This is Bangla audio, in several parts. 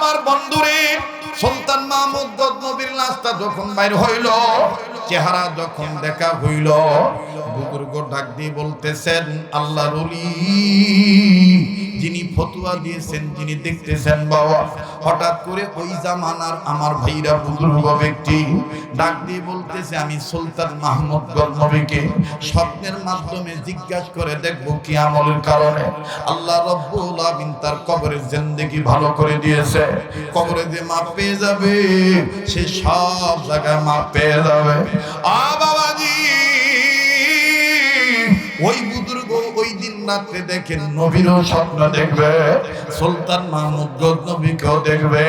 আমার বন্ধুরে সুলতান মাহমুদ গজনবীর লাশটা যখন বাইর হইল, চেহারা যখন দেখা হইল, বুজুর্গ ডাক দিয়ে বলতেছেন, আল্লাহর ওলি যিনি ফতোয়া দিয়েছেন, যিনি দেখতেছেন বাবা, হঠাৎ করে ওই জামানার আমার ভাইরা বুজুর্গ ব্যক্তি ডাক দিয়ে বলতেছে, আমি সুলতান মাহমুদ গজনবীকে স্বপ্নের মাধ্যমে জিজ্ঞাসা করে দেখবো কি আমলের কারণে আল্লাহ রাব্বুল আলামিন তার কবরের জিন্দেগি ভালো করে দিয়েছে। কবরে যে মাপ পেয়ে যাবে, সে সব জায়গায় মাপ পেয়ে যাবে। বাবাজি, ওই বুজুর্গ ওই দিন রাতে দেখেন নবীরও স্বপ্ন দেখবে, সুলতান মাহমুদ গজনবীকেও দেখবে।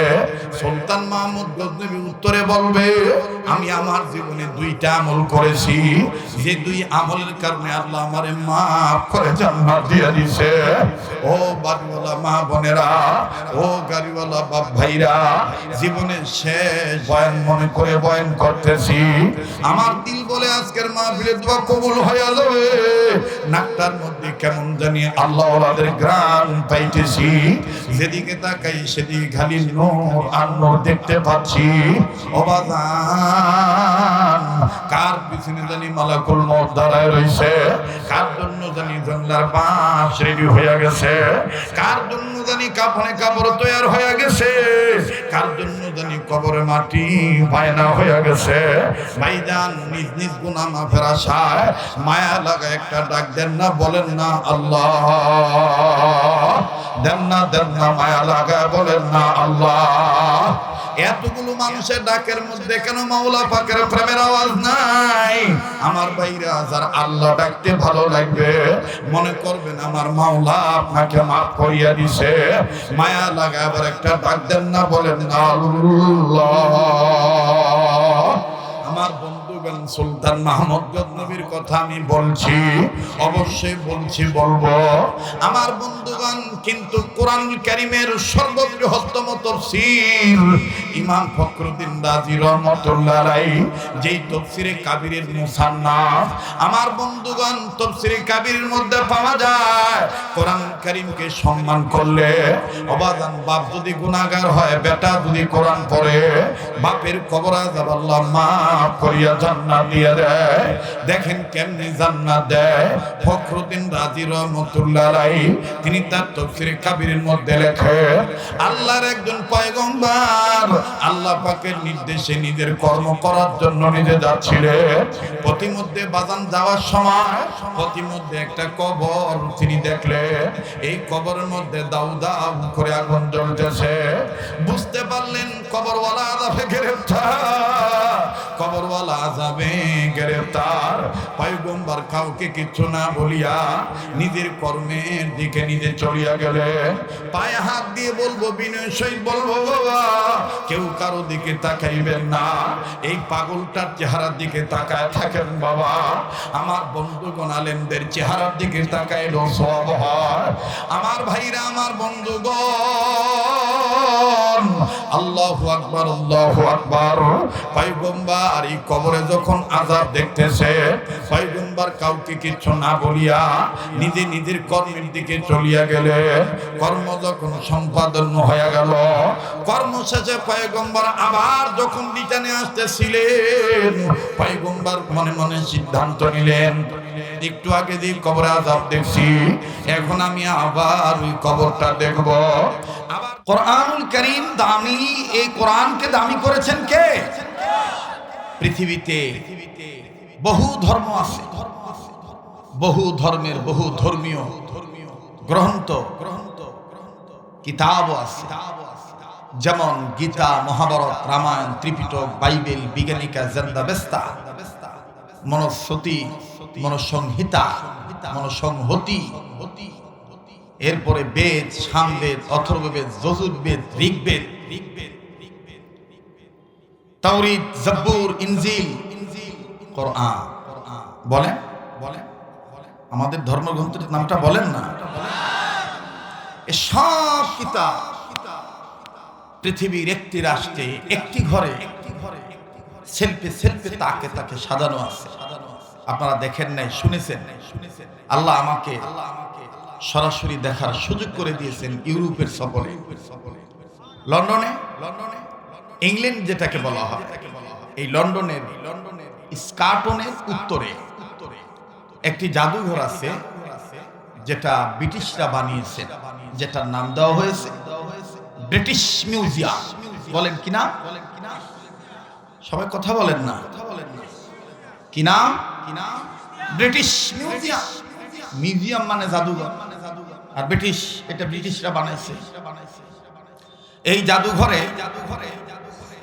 সুলতান মাহমুদ গজনবী উত্তরে বলবে, আমি আমার জীবনে দুইটা আমল করেছি, যে দুই আমলের কারণে আল্লাহ আমারে মাফ করে জান্নাত দিয়ে দিয়েছে। ও বাড়িওয়ালা মা বোনেরা, ও গাড়িওয়ালা বাপ ভাইরা, জীবনের শেষ বয়ান মনে করে বয়ান করতেছি। আমার দিল বলে আজকের মাহফিলে দোয়া কবুল হয়ে যাবে। নাকটার মধ্যে কেমন জানি আল্লাহ ওয়ালাদের গ্রাম পাইতেছি, যেদিকে তাকাই সেদিকে খালি নূর আর নূর দেখতে পাচ্ছি। ও বাজান, কার পিছনে জানি মালাকুল মউত দাঁড়ায় রইছে, কার জন্য জানি জান্নার বাস রেডি হয়ে গেছে, কার জন্য জানি কাফনে কাপড় তৈরি হয়ে গেছে, কার জন্য জানি কবরে মাটি বায়না হয়ে গেছে। ভাইজান, নিজ নিজ গুনাহ মাফের আশায় মায়া লাগা একটা ডাক দেন না, বলেন না আল্লাহ, দেন না মায়া লাগা, বলেন না আল্লাহ। এতগুলো মানুষের ডাকের মধ্যে কেন মাওলা পাকের প্রেমের আওয়াজ নাই? আমার ভাইরা, যার আল্লাহ ডাকতে ভালো লাগবে, মনে করবেন আমার মাওলা আপনাকে মাফ করিয়া দিছে। মায়া লাগা আবার একটা ডাক দেন না, বলেন না আল্লাহ। আমার বন্ধুগণ, সুলতান মাহমুদ গজনবীর কথা আমি বলছি, অবশ্যই বলবো। আমার বন্ধুগণ, কিন্তু কোরআনুল কারীমের সর্ববৃহত্তম তাফসীর ইমাম ফখরুদ্দীন রাজি রাহমাতুল্লাহ আলাইহি, যেই তাফসীরে কাবীরের মুসান্নাফ, আমার বন্ধুগণ, তাফসীরে কাবীরের মধ্যে পাওয়া যায়, কোরআনুল কারীমকে সম্মান করলে, অবাদান বাপ যদি গুনাহগার হয়, বেটা যদি কোরআন পড়ে, বাপের কবর আযাব আল্লাহ মাফ করিয়া জান্নাত দিয়ে দেয়। দেখেন কেমনে জান্নাত দেয়। ফখরুদ্দীন রাজি রাহমাতুল্লাহ আলাইহি, তিনি তার তাফসীরে কাবীরের মধ্যে লেখে, আল্লাহর একজন পয়গম্বর আল্লাহ পাকের নির্দেশে নিজের কর্ম করার জন্য নিজে যাচ্ছিলেন। প্রতিমধ্যে বাজান যাওয়ার সময় প্রতিমধ্যে একটা কবর তিনি দেখলেন। এই কবরের মধ্যে দাউ দাউ করে আগুন জ্বলতেছে। বুঝতে পারলেন কবরওয়ালা আযাবে গ্রেফতার, কবরওয়ালা আযাবে গ্রেফতার। পয়গম্বর কাউকে কিছু না বলিয়া নিজের কর্মের দিকে নিজে চলিয়া গেলেন। পায়ে হাত দিয়ে বলবো, বিনয় সহিত বলবো, বাবা কেউ কারো দিকে তাকাইবেন না, এই পাগলটার চেহারার দিকে তাকায় থাকেন বাবা। আমার বন্ধুগণ, আলেমদের চেহারার দিকে তাকাইলো সওয়াব হয়। আমার ভাইরা, আমার বন্ধুগণ, আল্লাহু আকবার, আল্লাহু আকবার। পয়গম্বর এই কবরে যখন আযাব দেখতেছে, পয়গম্বর কাউকে কিছু না বলিয়া নিজে নিজের কর্মের দিকে চলিয়া গেলে। কর্ম যখন সম্পাদন হয়ে গেল, কর্ম শেষে পয়গম্বর আবার যখন রিটার্নে আসতেছিলেন, পয়গম্বর মনে মনে সিদ্ধান্ত নিলেন, একটু আগে যে কবরে আযাব দেখছি, এখন আমি আবার ওই কবরটা দেখব। আবার কোরআনুল কারীম দামি, এই কোরআনকে দামি করেছেন কে? পৃথিবীতে বহু ধর্ম আছে, বহু ধর্মের বহু ধর্মীয় গ্রন্থ কিতাব আছে, যেমন গীতা, মহাভারত, রামায়ণ, ত্রিপিটক, বাইবেল, বিজ্ঞানিকা, জন্দাবেস্তা, মনুস্মৃতি, মনুসংহিতা, মনুসংহতি, এরপরে বেদ, সামবেদ, অথর্ববেদ, যজুর্বেদ, ঋগ্বেদ, তাওরীত, জব্বুর, ইনজিল, কোরআন। বলেন, আমাদের ধর্মগ্রন্থের নামটা বলেন না। এই সব কিতাব পৃথিবীর একটি রাষ্ট্রে, একটি ঘরে সেলফে সেলফে তাকে তাকে সাজানো আছে। আপনারা দেখেন নাই, শুনেছেন। আল্লাহ আমাকে সরাসরি দেখার সুযোগ করে দিয়েছেন ইউরোপের সফরে। লন্ডনে ইংল্যান্ড যেটাকে বলা হয়, এই লন্ডনের স্কটল্যান্ডের উত্তরে একটি জাদুঘর আছে, যেটা ব্রিটিশরা বানিয়েছে, যেটার নাম দেওয়া হয়েছে ব্রিটিশ মিউজিয়াম। বলেন কি নাম? সবাই কথা বলেন না, কি নাম? British museum. মিউজিয়াম মানে জাদুঘর, আর ব্রিটিশ, এটা ব্রিটিশরা বানাইছে। এই জাদুঘরে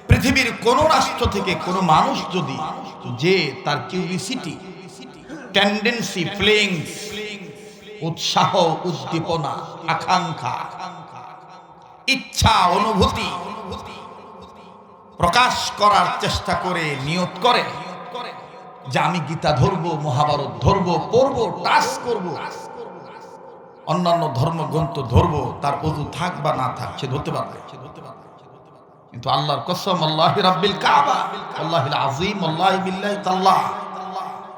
পৃথিবীর কোন রাষ্ট্র থেকে কোন মানুষ যদি যে তার কিউরিসিটি, টেন্ডেন্সি, ফিলিংস, উৎসাহ, উদ্দীপনা, আকাঙ্ক্ষা, ইচ্ছা, অনুভূতি প্রকাশ করার চেষ্টা করে, নিয়ত করে যে আমি গীতা ধরবো, মহাভারত ধরবো, পড়বো, টাচ করবো, অন্যান্য ধর্মগ্রন্থ ধরবো, তার ওযু থাক বা না থাক সে ধরতে পারবে। কিন্তু আল্লাহর কসম, আল্লাহি রাব্বিল কাবা, আল্লাহিল আযীম, আল্লাহি বিল্লাহি তাআলা,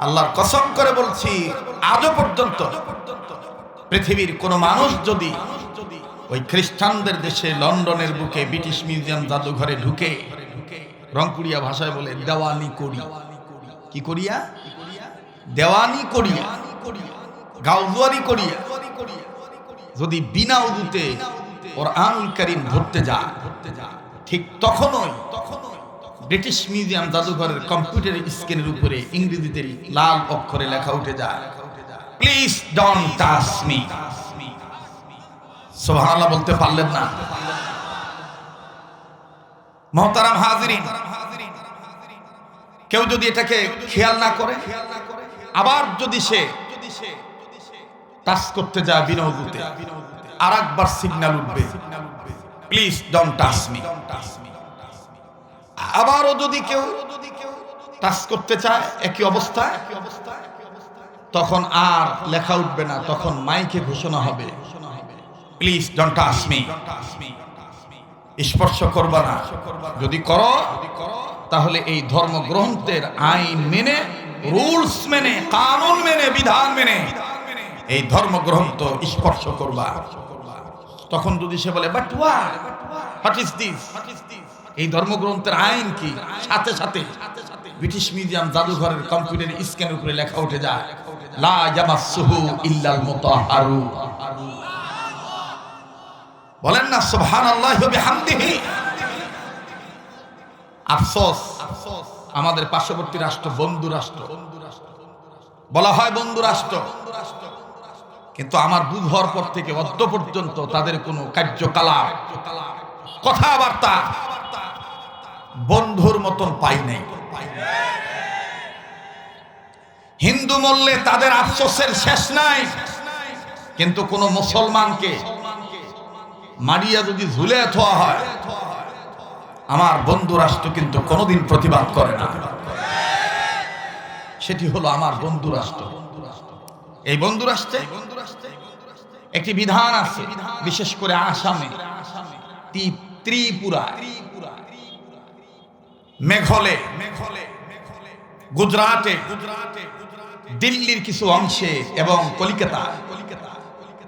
আল্লাহর কসম করে বলছি, আজও পর্যন্ত পৃথিবীর কোন মানুষ যদি ওই খ্রিস্টানদের দেশে লন্ডনের বুকে ব্রিটিশ মিউজিয়াম জাদুঘরে ঢুকে, রংপুরিয়া ভাষায় বলে দেওয়ানি করি, কি করিয়া? দেওয়ানি করিয়া, গাউজুয়ারি করিয়া যদি বিনা উযুতে কোরআনুল কারীম ধরতে যায়, ঠিক তখনই ব্রিটিশ মিউজিয়াম জাদুঘরের কম্পিউটার স্ক্রিনের উপরে ইংরেজিতে লাল অক্ষরে লেখা উঠে যায়, প্লিজ ডোন্ট টাচ মি। সুবহানাল্লাহ বলতে পারলেন না? মুহতারাম হাজিরিন, কেউ যদি এটাকে খেয়াল না করে, আবার যদি সে টাচ করতে যায় বিনা উযুতে, আরেকবার সিগন্যাল উঠবে, প্লিজ ডোন্ট টাচ মি। আবারও যদি কেউ টাচ করতে চায় একই অবস্থায়, তখন আর লেখা উঠবে না, তখন মাইকে ঘোষণা হবে, প্লিজ ডোন্ট টাচ মি, স্পর্শ করবা না। যদি করো তাহলে এই ধর্মগ্রন্থের আইন মেনে, রুলস মেনে, কানুন মেনে, বিধান মেনে এই ধর্মগ্রন্থ স্পর্শ করবা। তখন যদি সে বলে বাট হোয়াট ইজ দিস, এই ধর্মগ্রন্থের আইন কি, সাথে সাথে ব্রিটিশ মিউজিয়াম জাদুঘরের কম্পিউটার স্ক্রিনের উপরে লেখা উঠে যায়, লা ইয়ামাসসুহু ইল্লাল মুতাহহারুন। বলেন না সুবহানাল্লাহি ওয়া বিহামদিহি। আফসোস, আমাদের পার্শ্ববর্তী রাষ্ট্র বন্ধু রাষ্ট্র, বলা হয় বন্ধু রাষ্ট্র, কিন্তু আমার বুঝ হওয়ার পর থেকে অদ্য পর্যন্ত তাদের কোনো কার্যকলাপ, কথাবার্তা বন্ধুর মতন পাই নাই। হিন্দু মরলে তাদের আফসোসের শেষ নাই, কিন্তু কোন মুসলমানকে মারিয়া যদি ঝুলে থোয়া হয়, আমার বন্ধু রাষ্ট্র কিন্তু কোনোদিন প্রতিবাদ করে না। সেটি হলো আমার বন্ধু রাষ্ট্র। এই বন্ধু রাষ্ট্রে একটি বিধান আছে, বিশেষ করে আসামে, ত্রিপুরা, মেঘালয়ে, গুজরাটে, দিল্লির কিছু অংশে এবং কলিকাতা,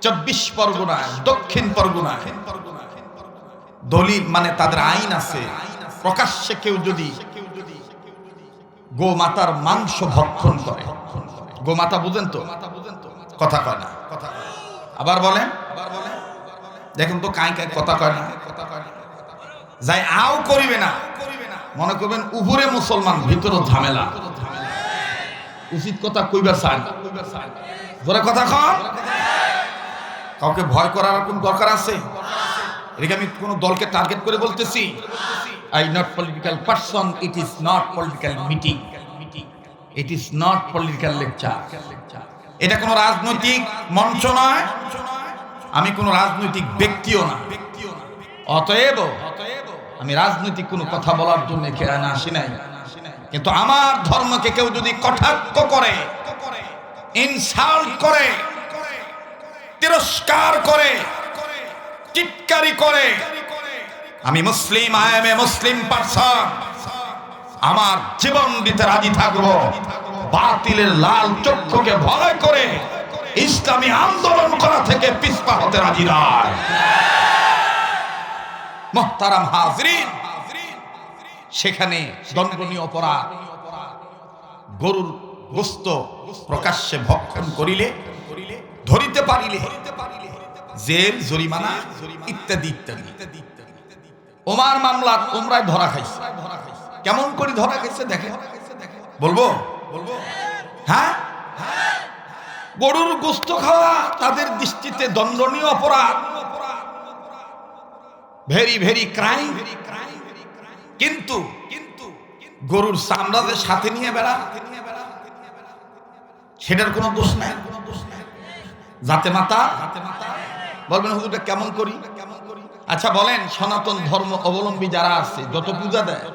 24 পরগনায়, দক্ষিণ পরগনায় দলিল মানে তাদের আইন আছে, প্রকাশ্যে কেউ যদি গোমাতার মাংস ভক্ষণ করে, গোমাতা বুঝেন তো, কথা কয় না, আবার বলেন, দেখুন তো কাই কাই কথা কয় না, যাই আও করিবে না, মনে করবেন উপরে মুসলমান ভিতরে ঝামেলা, উচিত কথা কইবার চায় না, জোরে কথা কন। কাউকে ভয় করার কোন দরকার আছে? এদিকে আমি কোন দলকে টার্গেট করে বলতেছি, I not political person, it is not political meeting, it is not political lecture. এটা কোনো রাজনৈতিক মঞ্চ নয়, আমি কোনো রাজনৈতিক ব্যক্তিও না, অতএব আমি রাজনৈতিক কোনো কথা বলার জন্য এখানে আসি নাই। কিন্তু আমার ধর্মকে কেউ যদি কটাক্ষ করে, ইনসাল্ট করে, তিরস্কার করে, টিটকারি করে, আমি মুসলিম, I am a Muslim person, আমার জীবন দিতে রাজি থাকবো। বাতিলের লাল চক্ষুকে ভয় করে ইসলামী আন্দোলন করা থেকে পিছপা হতে রাজি নয়। মুহতারাম হাজরিন, সেখানে দণ্ডনীয় অপরাধ। গরুর গোশত প্রকাশ্যে ভক্ষণ করিলে, ধরিতে পারিলে জেল, জরিমানা ইত্যাদি ইত্যাদি। ওমার মামলার ওমরায় ধরা খাইছে। কেমন করে ধরা খাইছে দেখে, বলবো? হ্যাঁ, গরুর গোশত খাওয়া তাদের দৃষ্টিতে দণ্ডনীয় অপরাধ, ভেরি ভেরি ক্রাইম। কিন্তু গরুর চামড়াদের সাথে নিয়ে বেড়া, সেটার কোনো দোষ নাই। জাতে মাতা বলবেন হুজুরটা কেমন করি? আচ্ছা বলেন, সনাতন ধর্ম অবলম্বী যারা আছে, যত পূজা দেয়,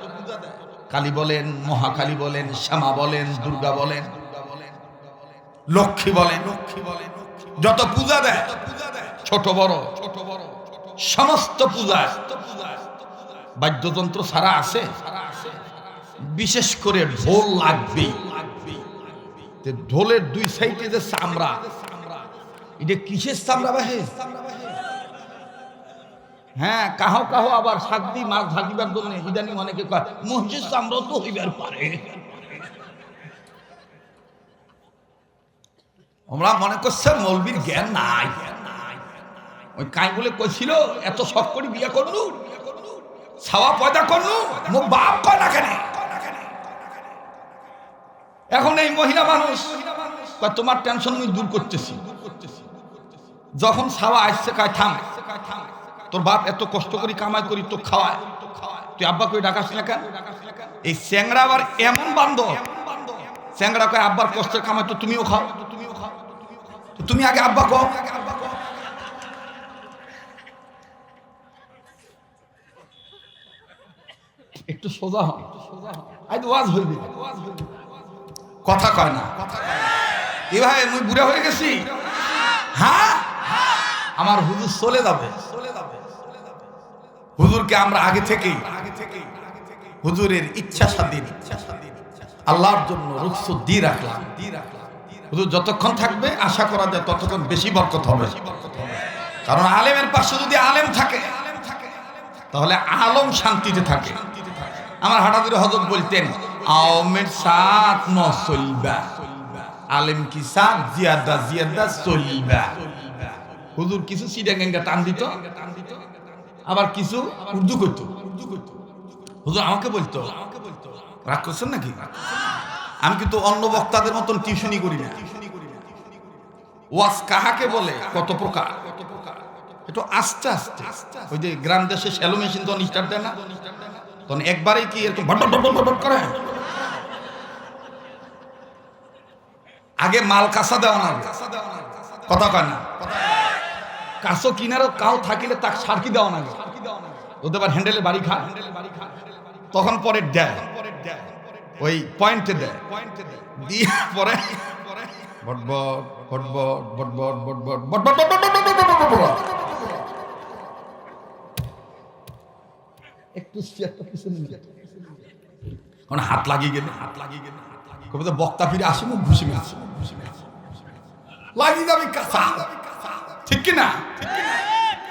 কালী বলেন, মহাকালী বলেন, শ্যামা বলেন, দুর্গা বলেন, লক্ষ্মী বলেন, যত পূজা দেয়, ছোট বড় সমস্ত পূজা বাদ্যযন্ত্র ছাড়া আছে? বিশেষ করে ঢোল লাগবে। ঢোলের দুই সাইডে যে চামড়া, এটা কিসের চামড়া বাহে? হ্যাঁ, কাহো কাহো আবার সাতদি মাছ ঢাকিবার জন্য ইদানিং অনেকে কয় মহিষের চামড়া তো হইবার পারে। আমরা মনে করছে মৌলবীর জ্ঞান নাই। ওই কাই বলে কইছিল এত শখ করে বিয়ে করলু, ছাওয়া পয়দা করলু, মুখ বাপ কয় না কেন? এখন এই মহিলা মানুষ তোমার টেনশন আমি দূর করতেছি। যখন ছাওয়া আসছে কয় থাম, তোর বাপ এত কষ্ট করি কামাই করি তো খাওয়ায়, তুই আব্বা কই ডাকাস না কেন? এই চ্যাংড়া আবার এমন বান্ধব, চ্যাংড়া কয় আব্বার কষ্টের কামাই তো তুমিও খাও, তুমি আগে আব্বা কও। একটু সোজা হন, আজ ওয়াজ হইবে, কথা কয় না। এ ভাই মুই বুড়া হয়ে গেছি, হ্যাঁ আমার হুজুর চলে যাবে। হুজুরকে আমরা আগে থেকেই হুজুরের ইচ্ছা স্বাধীন আল্লাহর জন্য রুখসুখ দিয়ে রাখলাম। হুজুর যতক্ষণ থাকবে আশা করা যায় ততক্ষণ বেশি বরকত হবে। কারণ আলেমের পাশে যদি আলেম থাকে তাহলে আলম শান্তিতে থাকে। আমার হাটাদুর হযরত বলতেন, আওমের সাথ ন চলবা, আলেম কি সাথ জিয়াদা জিয়াদা চলবা। হুজুর কিছু সিডাঙ্গা টান দিত, আবার কিছু উর্দু করতো। হুজুর আমাকে বলতো, রাগ করছেন নাকি? আমি কিন্তু অন্য বক্তাদের মতন টিউশনি করি না। ওয়াজ কাহাকে বলে, কত প্রকার, একটু আস্তে আস্তে। ওই যে গ্রাম দেশে শ্যালো মেশিন তখন স্টার্ট দেয় না, তখন একবারেই কি এরকম ভট করে। আগে মাল কাঁচা দেওয়া না, কথা কয় না, কাঁচো কিনারও কাউ থাকিলে তাকে সার্কি দেওয়া না, ওদের আবার হ্যান্ডেলে বাড়ি খা, তখন পরে দেয়, ওই পয়েন্টে দেয়, দিয়ে পরে ভটভট ভটভট ভটভট ভটভট ভটভট একটু হাত লাগিয়ে গেলে, কবে তো বক্তা ফিরে আসে মুখ ঘুষি মেরেছে, লাগিয়ে যাবে কাঁচা, ঠিক কিনা?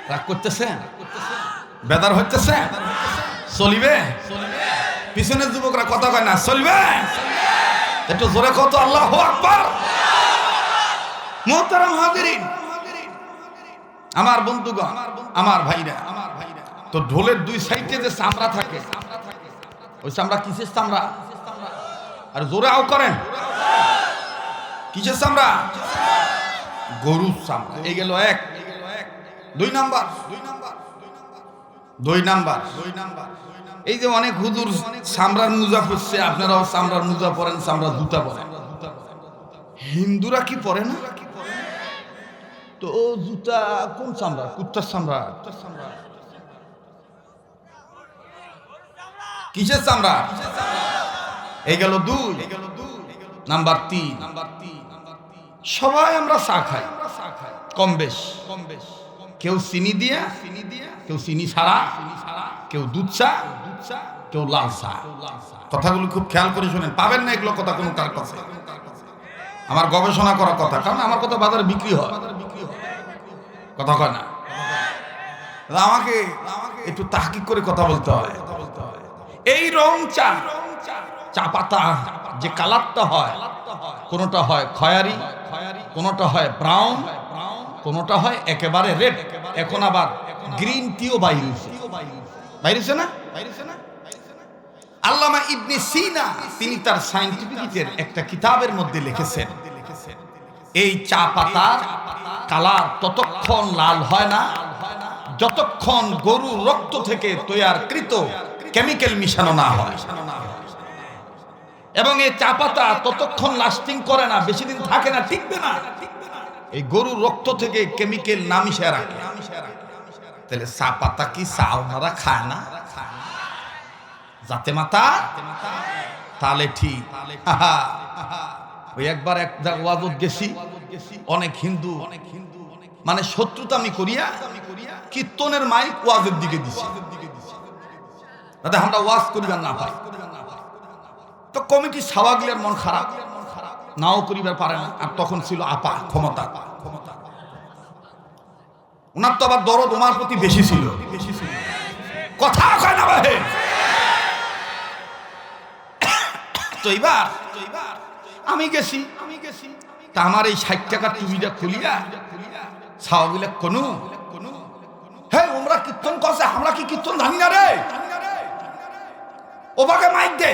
রাগ করতেছে, বেদার হচ্ছে, চলিবে? পিছনের যুবকরা কথা কয় না, চলবে? একটু জোরে কত আল্লাহু আকবার। মুহতারাম হাজিরিন, আমার বন্ধুগণ, আমার ভাইরা, তো ঢোলের দুই সাইডে যে চামড়া থাকে, ওই চামড়া কিসের চামড়া? আর জোরে আও করেন, কিসের চামড়া? গরুর চামড়া। এই গেল এক। দুই নাম্বার, এই যে অনেক হুজুর চামড়ার মোজা পরছে, আপনারাও চামড়ার মোজা পরেন, চামড়ার জুতা পরেন। হিন্দুরা কি পরে না? তো জুতা কোন চামড়া? কুত্তার চামড়া। কিসের চামড়া? এই গেল দুই। নাম্বার তিন, সবাই আমরা চা খাই কম বেশ, কেউ চিনি দিয়া, কেউ চিনি ছাড়া, কেউ দুধ চা, কেউ লাল চা। কথাগুলো খুব খেয়াল করে শুনেন, পাবেন না এগুলো কথা কোনো কার কাছে। আমার গবেষণা করা কথা, কারণ আমার কথা বাজারে বিক্রি হয়, কথা কয় না। আমাকে একটু তাহকিক করে কথা বলতে হয়। এই রং চা, চা পাতা যে কালারটা হয়, কোনটা হয় খয়েরি, কোনটা হয় ব্রাউন, কোনটা হয় একেবারে রেড, এখন আবার গ্রিন টিও বাইরেছে না। আল্লামা ইবনে সিনা তিনি তার সায়েন্টিফিকের একটা কিতাবের মধ্যে লিখেছেন, এই চা পাতার কালার ততক্ষণ লাল হয় না যতক্ষণ গরুর রক্ত থেকে তৈয়ারকৃত কেমিক্যাল মিশানো না হয়, এবং এই চা পাতা ততক্ষণ লাস্টিং করে না, বেশি দিন থাকে না, টিকবে না, এই গরুর রক্ত থেকে কেমিক্যাল না মিশিয়ে রাখে। তাহলে চা পাতা কি চা ওনারা খায় না জাতে মাতা? তাহলে ঠিক। ওই একবার এক ওয়াজত গেছি, অনেক হিন্দু মানে শত্রুতা আমি করিয়া কীর্তনের মাইক ওয়াজের দিকে দিছি, যাতে আমরা ওয়াজ করিবার না পাই। তো কমিটি সাওয়াগিলার মন খারাপ, নাও করিবার পারে না। আর তখন ছিল আপা ক্ষমতা, ওনার তো আবার দরদ ওনার প্রতি বেশি ছিল, কথা কয় না ভাই। তো এবার আমি গেছি, তা আমার এই 60 টাকার টুপিটা খুলিয়া সাওয়াগিলা কোনো হ্যাঁ ওমরা কীর্তন করছে, আমরা কি কীর্তন জানি না রে, ওভাবে মাইক দে।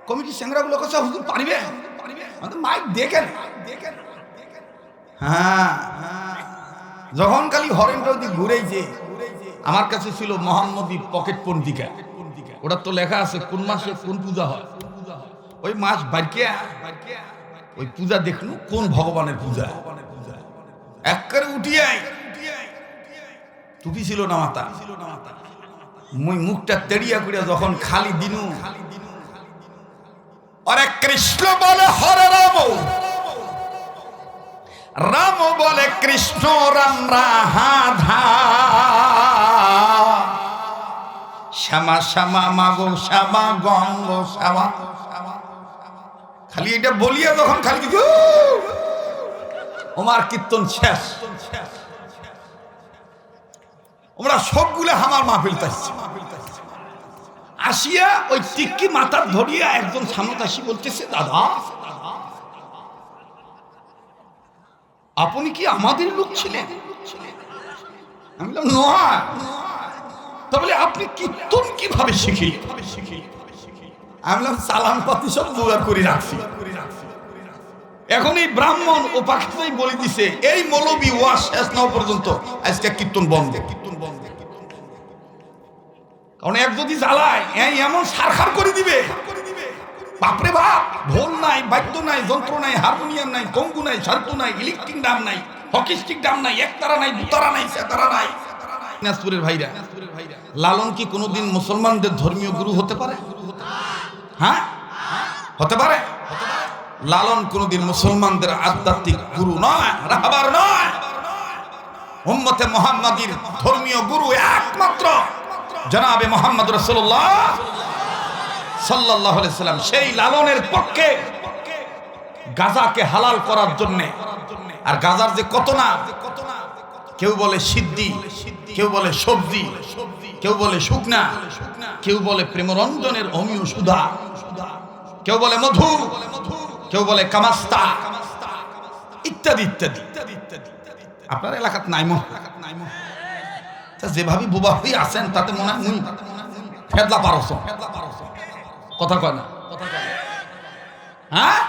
কমিটির স্যাংরাগুলো কাছে হুজুর পারিবে মাইক দেখেন। হ্যাঁ, যখন খালি হরেন্দ্র দি ঘুরেছে, আমার কাছে ছিল মোহাম্মদী পকেট পঞ্জিকা, ওটা তো লেখা আছে কোন মাসে কোন পূজা হয়, ওই মাস বাড়িয়া ওই পূজা দেখনু কোন ভগবানের পূজা, একবারে উঠিয়াই টুপি ছিল না মাথা, মুই মুখটা তেড়িয়া করিয়া যখন খালি দিনু আরে কৃষ্ণ বলে হরে রাম, রাম বলে কৃষ্ণ, রাম রাধা, শ্যামা শ্যামা মাগো শ্যামা গঙ্গ শ্যামা, খালি এটা বলিয়া যখন খালি ওমার কীর্তন শেষ, ওরা সবগুলো আমার মাহফিল তাইছে। আসিয়া ওই টিক্কি মাথা ধরিয়া একজন সামনে আসি বলতেছে, দাদা আপনি কি আমাদের লোক ছিলেন? আমি বললাম নয়। তাহলে আপনি কীর্তন কিভাবে শিখলেন? আমি বললাম চালান পাতি সব জোগাড় করে রাখছি। এখন এই ব্রাহ্মণ ও পাকিস্তানি বলে দিছে, এই মৌলবী ওয়াজ শেষ না পর্যন্ত আজকে কীর্তন বন্ধ। কারণ এক যদি জ্বালায় এমন সারখার করে দিবে, বাপরে বাপ, ঢোল নাই, বাদ্য নাই, যন্ত্র নাই, হারমোনিয়াম নাই, কঙ্গু নাই, শার্দু নাই, ইলেকট্রিক ডাম নাই, হকিস্টিক ডাম নাই, একতারা নাই, দুতারা নাই, সেতারা নাই। দিনাজপুরের ভাইরা, লালন কি কোনোদিন মুসলমানদের ধর্মীয় গুরু হতে পারে? হ্যাঁ, হতে পারে। লালন কোনোদিন মুসলমানদের আধ্যাত্মিক গুরু নয়, রাহবার নয়। উম্মতে মুহাম্মাদীর ধর্মীয় গুরু একমাত্র জনাবে মুহাম্মদ রাসূলুল্লাহ সাল্লাল্লাহু আলাইহি সাল্লাম। সেই লালনের পক্ষে গাঁজাকে হালাল করার জন্য, আর গাঁজার যে কত না, কেউ বলে সিদ্ধি, কেউ বলে সবজি, কেউ বলে শুকনা, কেউ বলে প্রেমরঞ্জনের অমীয় সুধা, কেউ বলে মধু, কেউ বলে কামাস্তা, ইত্যাদি ইত্যাদি। আপনার এলাকাত নাইমো যেভাবে বুবা হয়ে আছেন তাতে মনে হয় মুই ফেদলা পারছ, কথা কয় না। হ্যাঁ,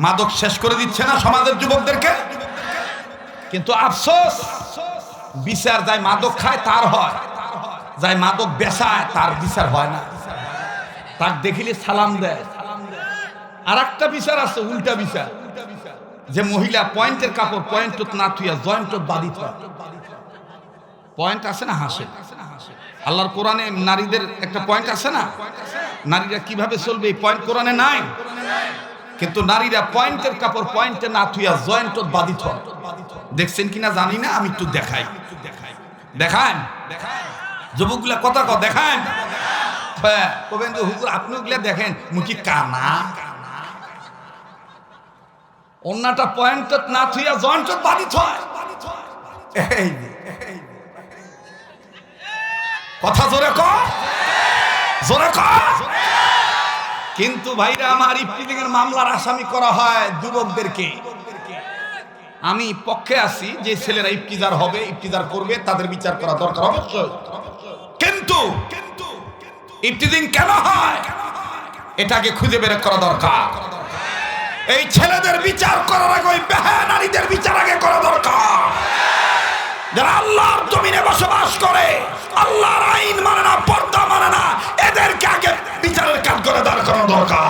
মাদক শেষ করে দিচ্ছে না সমাজের যুবকদেরকে, কিন্তু আফসোস বিচার যায় মাদক খায় তার হয়, যায় মাদক বেচায় তার বিচার হয় না, তার দেখিলে সালাম দেয়। আর একটা বিচার আছে উল্টা বিচার, যে মহিলা পয়েন্টের কাপড় পয়েন্ট না থুইয়া জয়েন্ট বাদিত হয়। পয়েন্ট আছে না হাসে, আল্লাহর কোরআনে নারীদের একটা পয়েন্ট আছে না, নারীরা কিভাবে চলবে এই পয়েন্ট কোরআনে নাই, কিন্তু নারীরা পয়েন্টের কাপড় পয়েন্টে না থুইয়া জয়েন্ট বাদিত হয়। দেখছেন কিনা জানি না, আমি একটু দেখাই, দেখান যুবকগুলা কথা কও, দেখান। কবেন যে হুজুর আপনি ওগুলা দেখেন, মুখি কানা অন্যটা পয়েন্ট না থুইয়া জয়েন্ট বাদিত হয়। কথা জোরে কর, জোরে কর। কিন্তু ভাইরা আমার, ইফতিজিং এর মামলার আসামি করা হয় যুবকদেরকে। আমি পক্ষে আছি যে ছেলেরা ইফতিজার হবে, ইফতিজার করবে, তাদের বিচার করা দরকার অবশ্যই। কিন্তু ইফতিজিং কেন হয় এটাকে খুঁজে বের করা দরকার। এই ছেলেদের বিচার করার আগে ওই বেহায়া নারীদের বিচার আগে করা দরকার, যারা আল্লাহর জমিনে বসবাস করে, আল্লাহর আইন মানে না, পর্দা মানে না, এদেরকে আগে বিচারের কাজ করে দাঁড় করানো দরকার।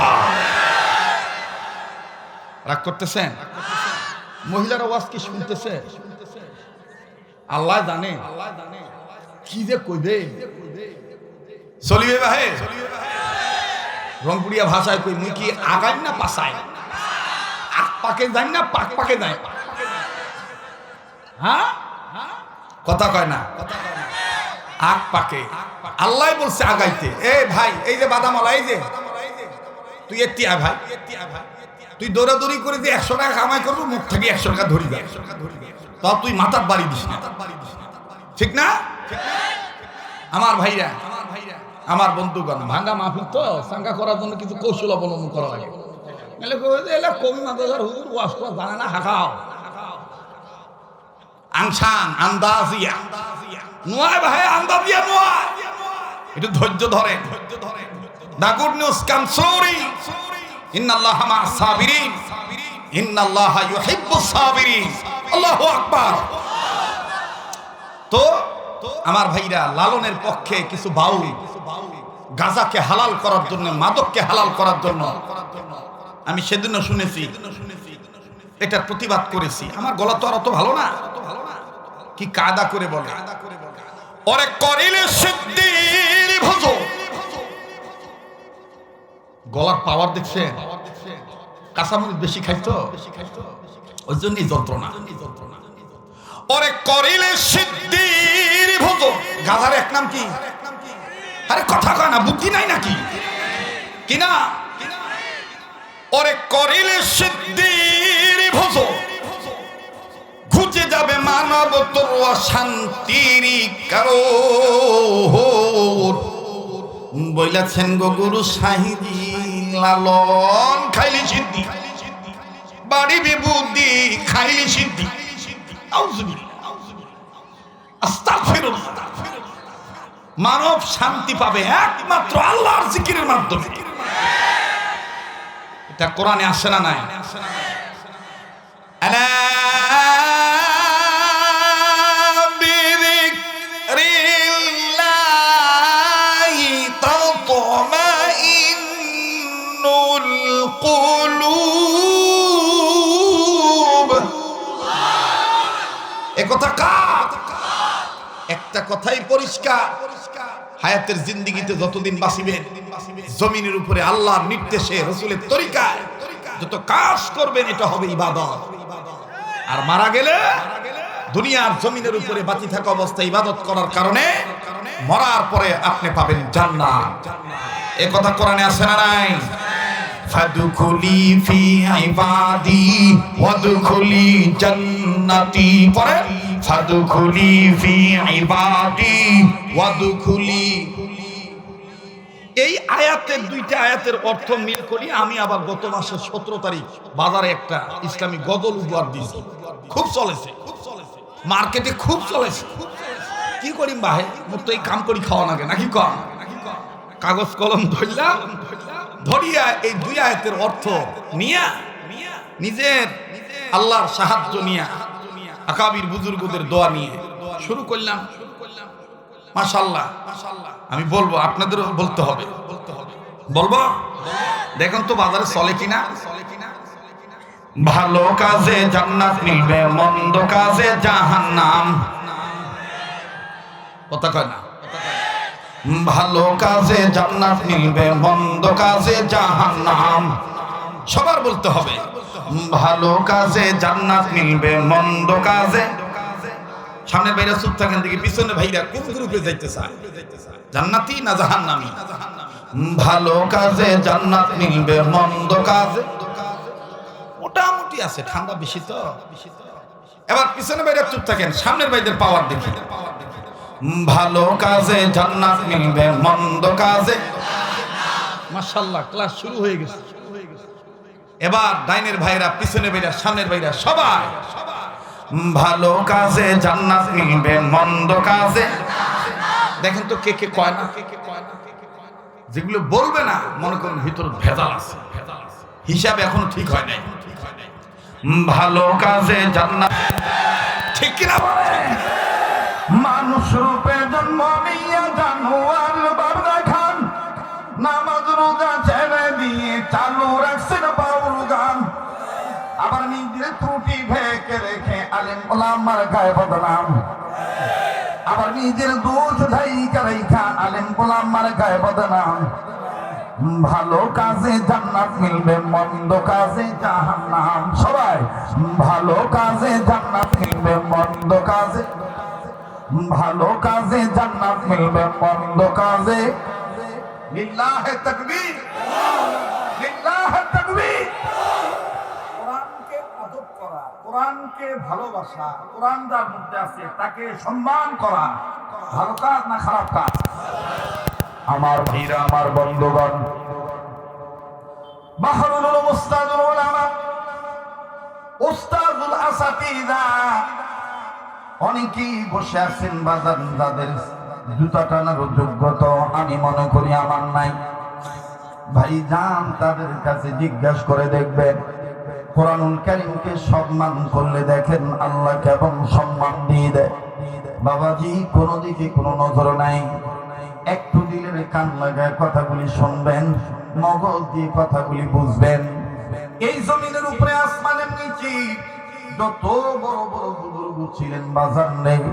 রাগ করতেছেন? মহিলারা ওয়াজ কি শুনতেছে? আল্লাহ জানে কি যে কইবে। চলিবে ভাই, রংপুরিয়া ভাষায় কই, মুই কি আগাই না পাছাই, আগ পাকে যাই না পাক পাকে যাই। হ্যাঁ, কথা কয় না, আগ পাকে। আল্লাহ বলছে আগাইতে। এ ভাই, এই যে বাদামালা, এই যে তুই এটি আয় ভাই, তুই দৌড়াদৌড়ি করে যে 100 টাকা কামাই করবো, মুখ থেকে 100 টাকা ধরি দেয়, তা তুই মাথার বাড়ি দিস না, ঠিক না? আমার ভাইরা, আমার বন্ধুগণ, ভাঙ্গা মাহফিল তো সাঙ্গা করার জন্য কিছু কৌশল অবলম্বন করা লাগে। কবি মাদ্রাসার হুজুর ওয়াজ করা জানে না, হাঁকাও আনসান আন্দাজিয়া নয় ভাই, আন্দাজিয়া নয়, একটু ধৈর্য ধরে। দা গুড নিউজ কাম সরি, ইন্নাল্লাহা মা'আস সাবিরিন, ইন্নাল্লাহা ইউহিব্বুস সাবিরিন। আল্লাহু আকবার। তো আমার ভাইরা, লালনের পক্ষে কিছু বাউল গাঁজাকে হালাল করার জন্য, মাদককে হালাল করার জন্য, আমি সেদিনও শুনেছি, এটার প্রতিবাদ করেছি। আমার গলা তো আর অত ভালো না, কি কায়দা করে বলে, ওরে করিলে সিদ্ধির ভোজ। গলার পাওয়ার দেখছে, কাঁচামরিচ বেশি খাইতো, ওই জন্যই যন্ত্রণা। ওরে করিলে সিদ্ধির ভোজ। গাধার এক নাম কি? আরে কথা কয় না, বুদ্ধি নাই নাকি? কিনা? ওরে করিলে সিদ্ধির ভোজ, ঘুচে যাবে মানব তোর অশান্তির কারণ। বইলাছেন গো গুরু সাহিদি, লালন খাইলি সিদ্ধি, বাড়ি বিবুদ্ধি খাইলি সিদ্ধি। মানব শান্তি পাবে একমাত্র আল্লাহর জিকিরের মাধ্যমে। এটা কোরআনে আসে না? নাই? একটা কথাই পরিষ্কার, হায়াতের জিন্দেগিতে যতদিন বাঁচিবেন, জমিনের উপরে আল্লাহর নির্দেশে, রাসূলের তরিকায় যত কাজ করবেন, এটা হবে ইবাদত। আর মারা গেলে দুনিয়ার জমিনের উপরে বাঁচি থাকা অবস্থায় ইবাদত করার কারণে মরার পরে আপনি পাবেন জান্নাত। এ কথা কোরআনে আছে না নাই? ফাদখুলি ফি ইবাদি ওয়াদখুলি জান্নাতি। পরে ফাদখুলি ফি ইবাদি ওয়াদখুলি। এই আয়াতের, দুইটা আয়াতের অর্থ মিল করি। আমি আবার গত মাসের 17 তারিখ বাজারে একটা ইসলামী গজল উপহার দিয়েছি, খুব চলেছে, মার্কেটে খুব চলেছে। কি করি ভাই, মোর তো এই কাম করি খাওয়া লাগে নাকি? কম কাগজ কলম ধরিয়া এই দুই আয়াতের অর্থ নিয়া, নিজের আল্লাহর সাহায্য নিয়া, আকাবির বুজুর্গদের দোয়া নিয়ে শুরু করলাম। মাশাআল্লাহ, আমি বলবো, আপনাদেরও বলতে হবে। বলবো? দেখুন তো বাজারে চলে কিনা। ভালো কাজে জান্নাত মিলবে, মন্দ কাজে জাহান্নাম। কথা কয় না? ভালো কাজে জান্নাত মিলবে, মন্দ কাজে জাহান্নাম। সবার বলতে হবে, ভালো কাজে জান্নাত মিলবে, মন্দ কাজে। সামনের ভাইরা চুপ থাকেন, দেখি পিছনে ভাইরা কোন গ্রুপে যাইতে চায়, জান্নাতি না জাহান্নামী? ভালো কাজে জান্নাত মিলবে, মন্দ কাজে মোটামুটি আছে, ঠান্ডা বেশি তো। এবার পিছনে ভাইরা চুপ থাকেন, সামনের ভাইদের পাওয়ার দেখি। ভালো কাজে জান্নাত মিলবে, মন্দ কাজে। মাশাআল্লাহ, ক্লাস শুরু হয়ে গেছে। এবার ডাইনের ভাইরা, পিছনের ভাইরা, সামনের ভাইরা সবাই, ভালো কাজে জান্নাত মিলবে, মন্দ কাজে। দেখেন তো কে কে কয় না, যেগুলো বলবে না মনে করুন ভিতর ভেজাল আছে, হিসাব এখনো ঠিক হয় নাই। ভালো কাজে জান্নাত, ঠিক কিনা বলেন? মানুষ রূপে জন্ম নিয়ে জানোয়ার বাবা খান, নামাজ রোজা ছেড়ে দিয়ে চালু রাখছেন বাউল গান। আবার নিজের ত্রুটি ভেকে রেখে আলেম ওলামার গায়ে বদনাম, আবার নিজের দোষ ঢাইকা রেখা আলেম ওলামার গায়ে বদনাম। ভালো কাজে জান্নাত মিলবে, মন্দ কাজে জাহান্নাম। সবাই ভালো কাজে জান্নাত মিলবে, মন্দ কাজে, ভালো কাজে জান্নাত মিলবে, মন্দ কাজে। লিল্লাহে তাকবীর, লিল্লাহে তাকবীর। কোরআনকে আদব করা, কোরআনকে ভালোবাসা, কোরআন যার মধ্যে আছে তাকে সম্মান করা ভালো কাজ না খারাপ কাজ? আমার ভাইরা, আমার বন্ধুগণ, বাহরুল উলুম উস্তাদুল উলামা, উস্তাদুল আসাতিজা অনেকেই বসে আছেন বাজার, যাদের জুতা টানার যোগ্যতা আমি মনে করি আমার নাই। ভাই যান, তাদের কাছে জিজ্ঞাসা করে দেখবেন, কোরআনুল কারীমকে সম্মান করলে দেখেন আল্লাহ কেমন সম্মান দিয়ে দেয়। বাবাজি কোনো দিকে কোনো নজর নাই, একটু দিলের কান লাগায় কথাগুলি শুনবেন, মগজ দিয়ে কথাগুলি বুঝবেন। এই জমিনের উপরে আসমানের নিচে যত বড় বড় বুজুর্গ ছিলেন বাজার নেই,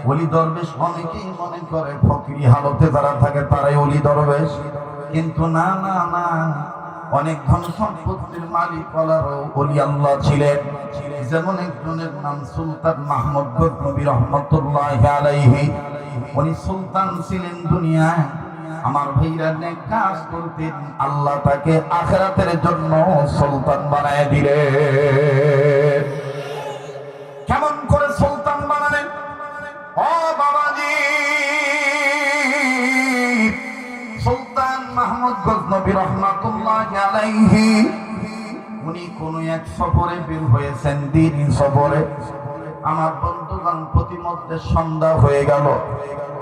ওলি দরবেশ অনেকেই মনে করে ফকিরি হালতে যারা থাকে তারাই ওলি দরবেশ, কিন্তু না না না, অনেক ধন সম্পত্তির মালিক ওলারও ওলি আল্লাহ ছিলেন। যেমন একজনের নাম সুলতান মাহমুদ গজনবী রহমতুল্লাহি আলাইহি, উনি সুলতান ছিলেন দুনিয়ায়। আমার ভাইরা নেক কাজ করতেন, আল্লাহ তাকে আখিরাতের জন্য সুলতান বানায় দিলেন। কেমন করে সুলতান বানালেন? ও বাবাজি, সুলতান মাহমুদ গজনবী রহমাতুল্লাহি আলাইহি উনি কোন এক সফরে বের হয়েছেন, দিনই সফরে। আমার বন্ধুগণ, প্রতিমধ্যে সন্ধ্যা হয়ে গেল।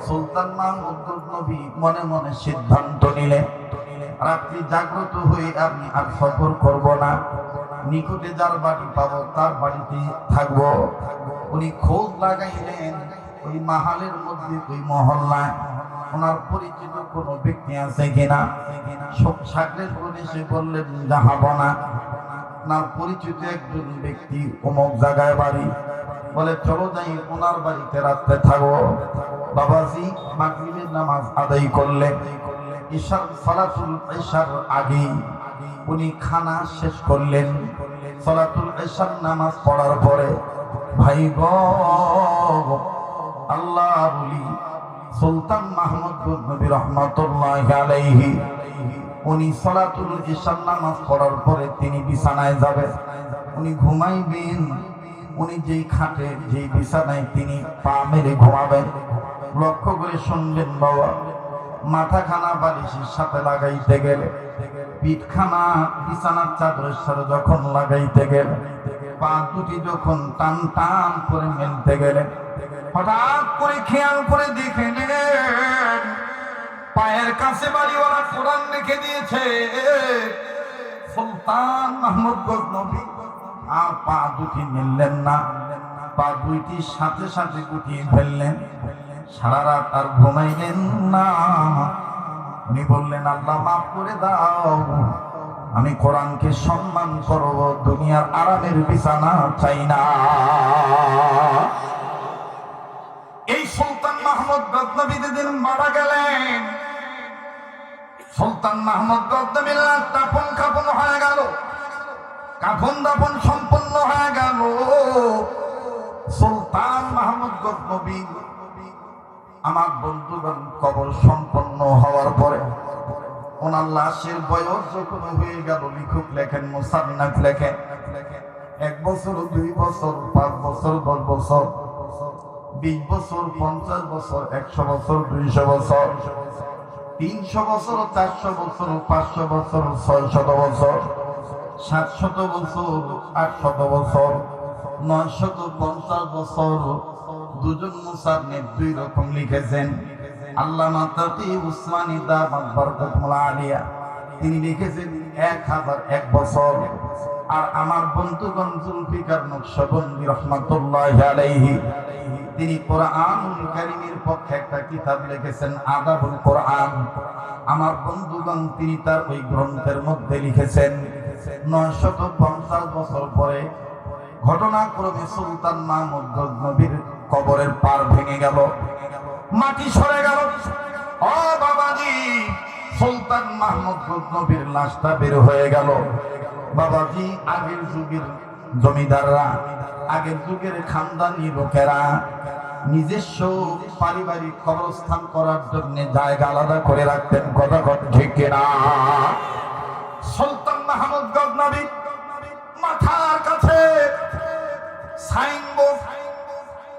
সুলতান মাহমুদ গজনবী মনে মনে সিদ্ধান্ত নিলেন, রাত্রি জাগ্রত হয়ে আমি আর সফর করব না, নিকটে যার বাড়ি পাবো তার বাড়িতে থাকবো। উনি খোঁজ লাগাইলেন ওই মাহালের মধ্যে, ওই মহল্লায় ওনার পরিচিত কোনো ব্যক্তি আছে কিনা। সব সাগরের প্রদেশে বললেন যাহাব না, ওনার পরিচিত একজন ব্যক্তি অমুক জায়গায় বাড়ি, বলে চলো যাই ওনার বাড়িতে রাত্রে থাকবো। বাবাজি মাগরিবের নামাজ আদায় করলেন, ঈশার সালাতুল ঈশার আগে উনি খানা শেষ করলেন। সালাতুল ঈশার নামাজ পড়ার পরে ভাই গো, আল্লাহ বলি সুলতান মাহমুদ গজনবী রহমাতুল্লাহি আলাইহি উনি সালাতুল ঈশার নামাজ পড়ার পরে তিনি বিছানায় যাবেন, উনি ঘুমাইবেন। উনি যেই খাটে, যেই বিছানায় তিনি পা মেরে ঘুমাবেন, লক্ষ্য করে শুনবেন বাবা, মাথাখানা বালিশের সাথে লাগাইতে গেলে, পিঠখানা বিছানার চাদরের সাথে যখন লাগাইতে গেলে, পা দুটি যখন টান টান করে মেলতে গেলে, হঠাৎ করে খেয়াল করে দেখলেন পায়ের কাছে বাড়িওয়ালা কোরআন রেখে দিয়েছে। সুলতান মাহমুদ গজনবী আর পা দুটি মিললেন না, পা দুইটির সাথে সাথে গুটিয়ে ফেললেন। সারা রাত আর ঘুমাইলেন না। উনি বললেন, আল্লাহ মাফ করে দাও, আমি কোরআনকে সম্মান করব, দুনিয়ার আরামের বিছানা চাই না। এই সুলতান মাহমুদ গজনবী যেদিন মারা গেলেন, সুলতান মাহমুদ গজনবীর দাফন কাফন হয়ে গেল, কাফন দাফন সম্পন্ন হয়ে গেল। সুলতান মাহমুদ গজনবী আমার বন্ধুগণ কবর সম্পন্ন হওয়ার পরে ওনার লাশের বয়স যখন হয়ে গেল, লিখক লেখেন, মুসান্নাফ লেখেন, 1 বছর, 2 বছর, 5 বছর, 10 বছর, 20 বছর, 50 বছর, 100 বছর, 200 বছর, 300 বছর, 400 বছর, 500 বছর, 600 বছর, 700 বছর, 800 বছর, 950 বছর। দুজন মুসান্নিফ দুই রকম লিখেছেন। আল্লামা তাকি উসমানী দামাত বরকতুল্লাহ আলিয়া তিনি লিখেছেন 1001 বছর। আর আমার বন্ধুগণ জুলফিকার নকশবন্দি রাহমাতুল্লাহি আলাইহি তিনি কোরআনুল কারীমের পক্ষে একটা কিতাব লিখেছেন আদাবুল কোরআন। আমার বন্ধুগণ তিনি তার ওই গ্রন্থের মধ্যে লিখেছেন 950 বছর পরে ঘটনাক্রমে সুলতান মাহমুদ গজনবীর কবরের পার ভেঙে গেল, মাটি সরে গেল। ও বাবাজি, সুলতান মাহমুদ গজনবীর লাশটা বের হয়ে গেল। বাবাজি, আগের যুগের জমিদাররা, আগের যুগের খানদানি লোকেরা নিজস্ব পারিবারিক কবরস্থান করার জন্য জায়গা আলাদা করে রাখতেন। কথা ঠিক কিনা? সুলতান মাহমুদ গজনবী মাথার কাছে সাইনবোর্ড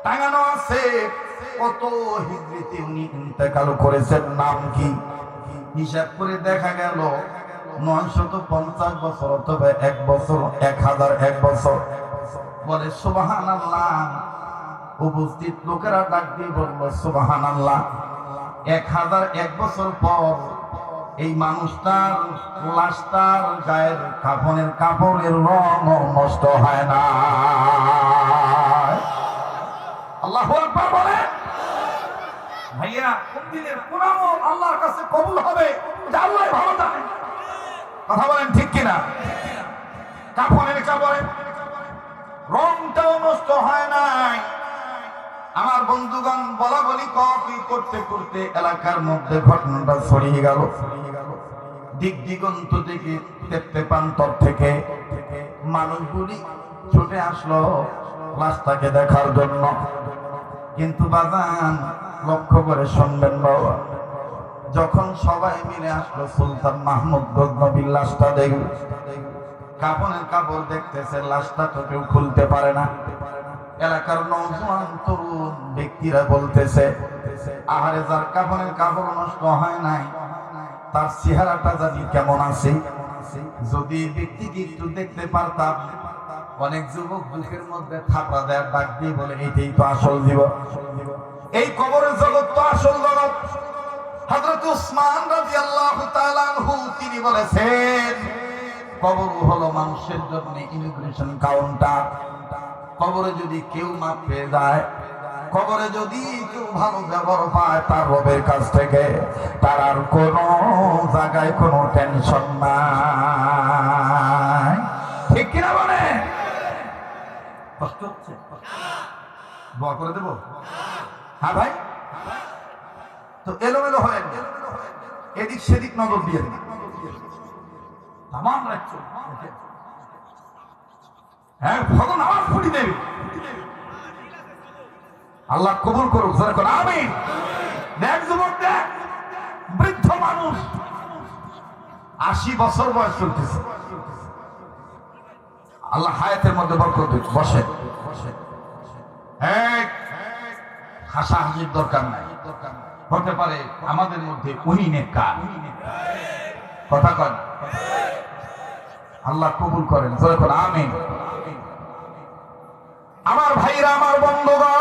টাঙানো আছে কত হিজরিতে উনি ইন্তেকাল করেছেন, নাম কি। হিসাব করে দেখা গেল 950 বছর অথবা 1 বছর, 1001 বছর। বলে সুবহানাল্লাহ। উপস্থিত লোকেরা ডাক দিয়ে বলল সুবহানাল্লাহ, 1001 বছর পর এই মানুষটার লাশটার গায়ের কাফনের কাপড়ের রং নষ্ট হয় না। আল্লাহু আকবার বলে। ভাইয়া, কোন দিনের কোন আমল আল্লাহর কাছে কবুল হবে এটা আল্লাহই ভালো জানে। কথা বলেন ঠিক কিনা? কাফনের কাপড়ের রংটাও নষ্ট হয় নাই। আমার বন্ধুগণ বলা বলি করতে করতে এলাকার মধ্যে ঘটনাটা ছড়িয়ে গেল। দিক দিগন্ত থেকে, তেপ্তেপান্তর থেকে মানুষগুলি ছুটে আসলো লাশটাকে দেখার জন্য। কিন্তু বাজান লক্ষ্য করে শুনবেন বাবা, যখন সবাই মিলে আসলো সুলতান মাহমুদ গজনবীর লাশটা দেখবে, কাফনের কাপড় দেখতেছে, লাশটা তো কেউ খুলতে পারে না। এলাকার নওজোয়ান তরুণ ব্যক্তিরা বলতেছে, আহারে, যার কাফনের কাপড় নষ্ট হয় নাই তার চেহারাটা জানি কেমন আছে, যদি ব্যক্তিকে একটু দেখতে পারতাম। অনেক যুবক বুকের মধ্যে থাপড়া দেয়, ডাক দিয়ে বলে এইটাই তো আসল জীবন, এই কবরের জগৎ তো আসল জগৎ। হযরত উসমান রাদিয়াল্লাহু তাআলা আনহু তিনি বলেছেন, কবর হলো মানুষের জন্য ইমিগ্রেশন কাউন্টার। কবরে যদি কেউ মাপ পেয়ে যায়, কবরে যদি কেউ ভালো ব্যবহার পায় তার রবের কাছ থেকে, তার আর কোনো জায়গায় কোনো টেনশন নাই। ঠিক কিনা বলে? কষ্ট হচ্ছে? দোয়া করে দেবো? হ্যাঁ ভাই। তো এলোমেলো হয়ে এদিক সেদিক নজর দিয়ে দিন। তামাম রাখছো, হ্যাঁ, ভগবান আওয়াজ ফুটি দেবে। আল্লাহ কবুল করুক, আমিন। দেখ যুবক, দেখ, বৃদ্ধ মানুষ, 80 বছর বয়স চলতেছে। আল্লাহ হায়াতের মধ্যে বরকত দিক। বসে হাসাহাসির দরকার নাই। হতে পারে আমাদের মধ্যে উনি নেককার। কথা কন, আল্লাহ কবুল করেন, আমিন। আমার ভাইরা, আমার বন্ধুগণ,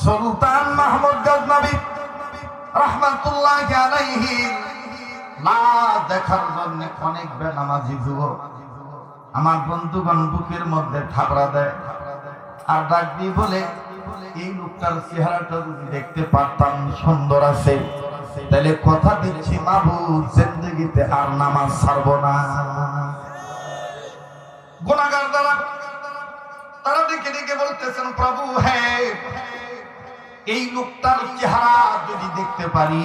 সুলতান মাহমুদ গজনবী রাহমাতুল্লাহি আলাইহি না দেখার জন্য অনেক বেনামাজি যুবক আমার বন্ধুগণ বুকের মধ্যে থাপড়া দেয় আর ডাক দিয়ে বলে, এই লোকটার চেহারাটা যদি দেখতে পারতাম সুন্দর আছে, তাহলে কথা দিচ্ছি মাহবুব জিন্দেগিতে আর নামাজ ছাড়বো না। গুনাহগার যারা, তারা ডেকে ডেকে বলতেছেন, প্রভু হ্যাঁ, এই লোকটার চেহারা যদি দেখতে পারি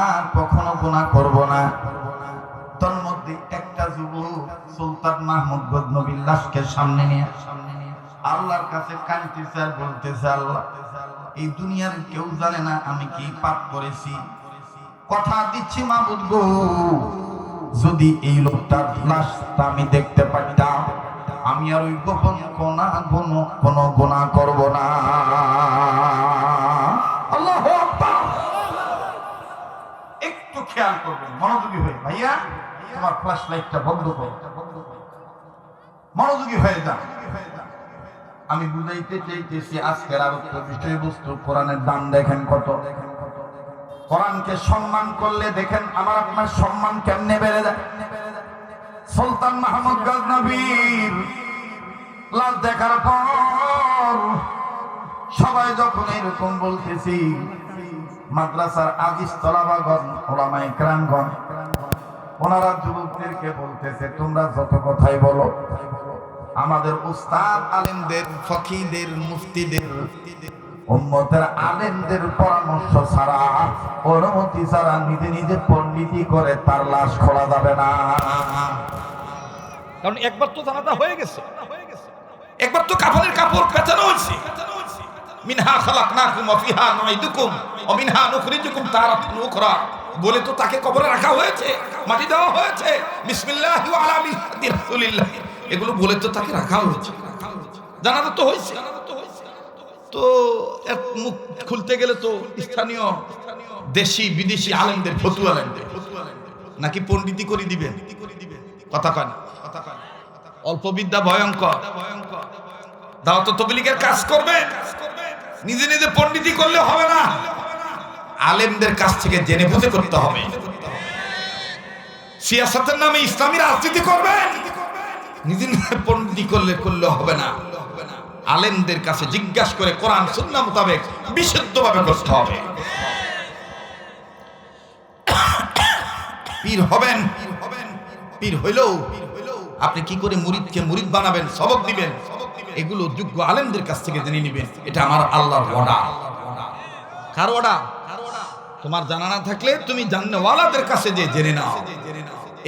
আর কখনো গুনাহ করব না। তোর মধ্যে একটা যুবক সুলতান মাহমুদ গজনবীর লাশকে সামনে নিয়ে আল্লাহর কাছে কাঁদতেছে আর বলতেছে, আল্লাহ, এই দুনিয়ার কেউ জানে না আমি কি পাপ করেছি। কথা দিচ্ছি মাহবুব গো, যদি এই লোকটার লাশটা আমি দেখতে পারতাম আমি আর ওই গোপন কোনো গুনাহ করব না। আল্লাহু আকবার। একটু খেয়াল করবেন, মনোযোগী হয়ে। ভাইয়া তোমার ফ্ল্যাশ লাইটটা বন্ধ করো, মনোযোগী হয়ে যান। আমি বুঝাইতে চাইতেছি আজকের আলোচ্য বিষয়বস্তু কোরআনের দাম দেখেন কত। কোরআনকে সম্মান করলে দেখেন আমার আপনার সম্মান কেমনে বেড়ে যায়। সুলতান মাহমুদ গজনবীর লাশ দেখার পর সবাই যখন এরকম বলতেছি, মাদ্রাসার আজিজ তলাবাগণ, ওলামায়ে কেরামগণ, ওনারা যুবকদেরকে বলতেছে তোমরা যত কথাই বলো, আমাদের উস্তাদ আলেমদের, ফকিদের, মুফতিদের, উম্মতের আলেমদের পরামর্শ ছাড়া, অনুমতি ছাড়া নিজে নিজে পণ্ডিতি করে তার লাশ খোলা যাবে না। কারণ একবার তো জানাজা হয়ে গেছে, একবার তো কাফনের কাপড় পেঁচানো হয়েছে। মিনহা খালাকনাকুম ওয়া ফিহা নুঈদুকুম ওয়া মিনহা নুখরিজুকুম তারাতান উখরা বলে তো তাকে কবরে রাখা হয়েছে, মাটি দেওয়া হয়েছে। বিসমিল্লাহি ওয়া আলা মিল্লাতি রাসূলিল্লাহ এগুলো বলে তো তাকে রাখা হয়েছে। জানাজা তো হয়েছে। তো এক মুখ খুলতে গেলে তো স্থানীয় দেশি বিদেশি আলেমদের, ফতুয়া আলেমদের নাকি পণ্ডিতি করে দিবেন। কথা কয় না, অল্প বিদ্যা ভয়ঙ্কর। দাওয়াত তাবলীগের কাজ করবে, নিজে নিজে পণ্ডিতি করলে হবে না, আলেমদের কাছ থেকে জেনে বুঝে করতে হবে। সিয়াসতের নামে ইসলামী রাজনীতি করবেন, নিজে নিজে পণ্ডিতি করলে হবে না, আলেমদের কাছে জিজ্ঞাসা করে কোরআন সুন্নাহ মোতাবেক বিশুদ্ধভাবে করতে হবে। পীর হবেন, পীর হইলেও আপনি কি করে মুরিদকে মুরিদ বানাবেন, সবক দিবেন, এগুলো যোগ্য আলেমদের কাছ থেকে জেনে নেবেন। এটা আমার আল্লাহর অর্ডার। কার অর্ডার? তোমার জানা না থাকলে তুমি জান্নেওয়ালাদের কাছে যে জেনে নাও।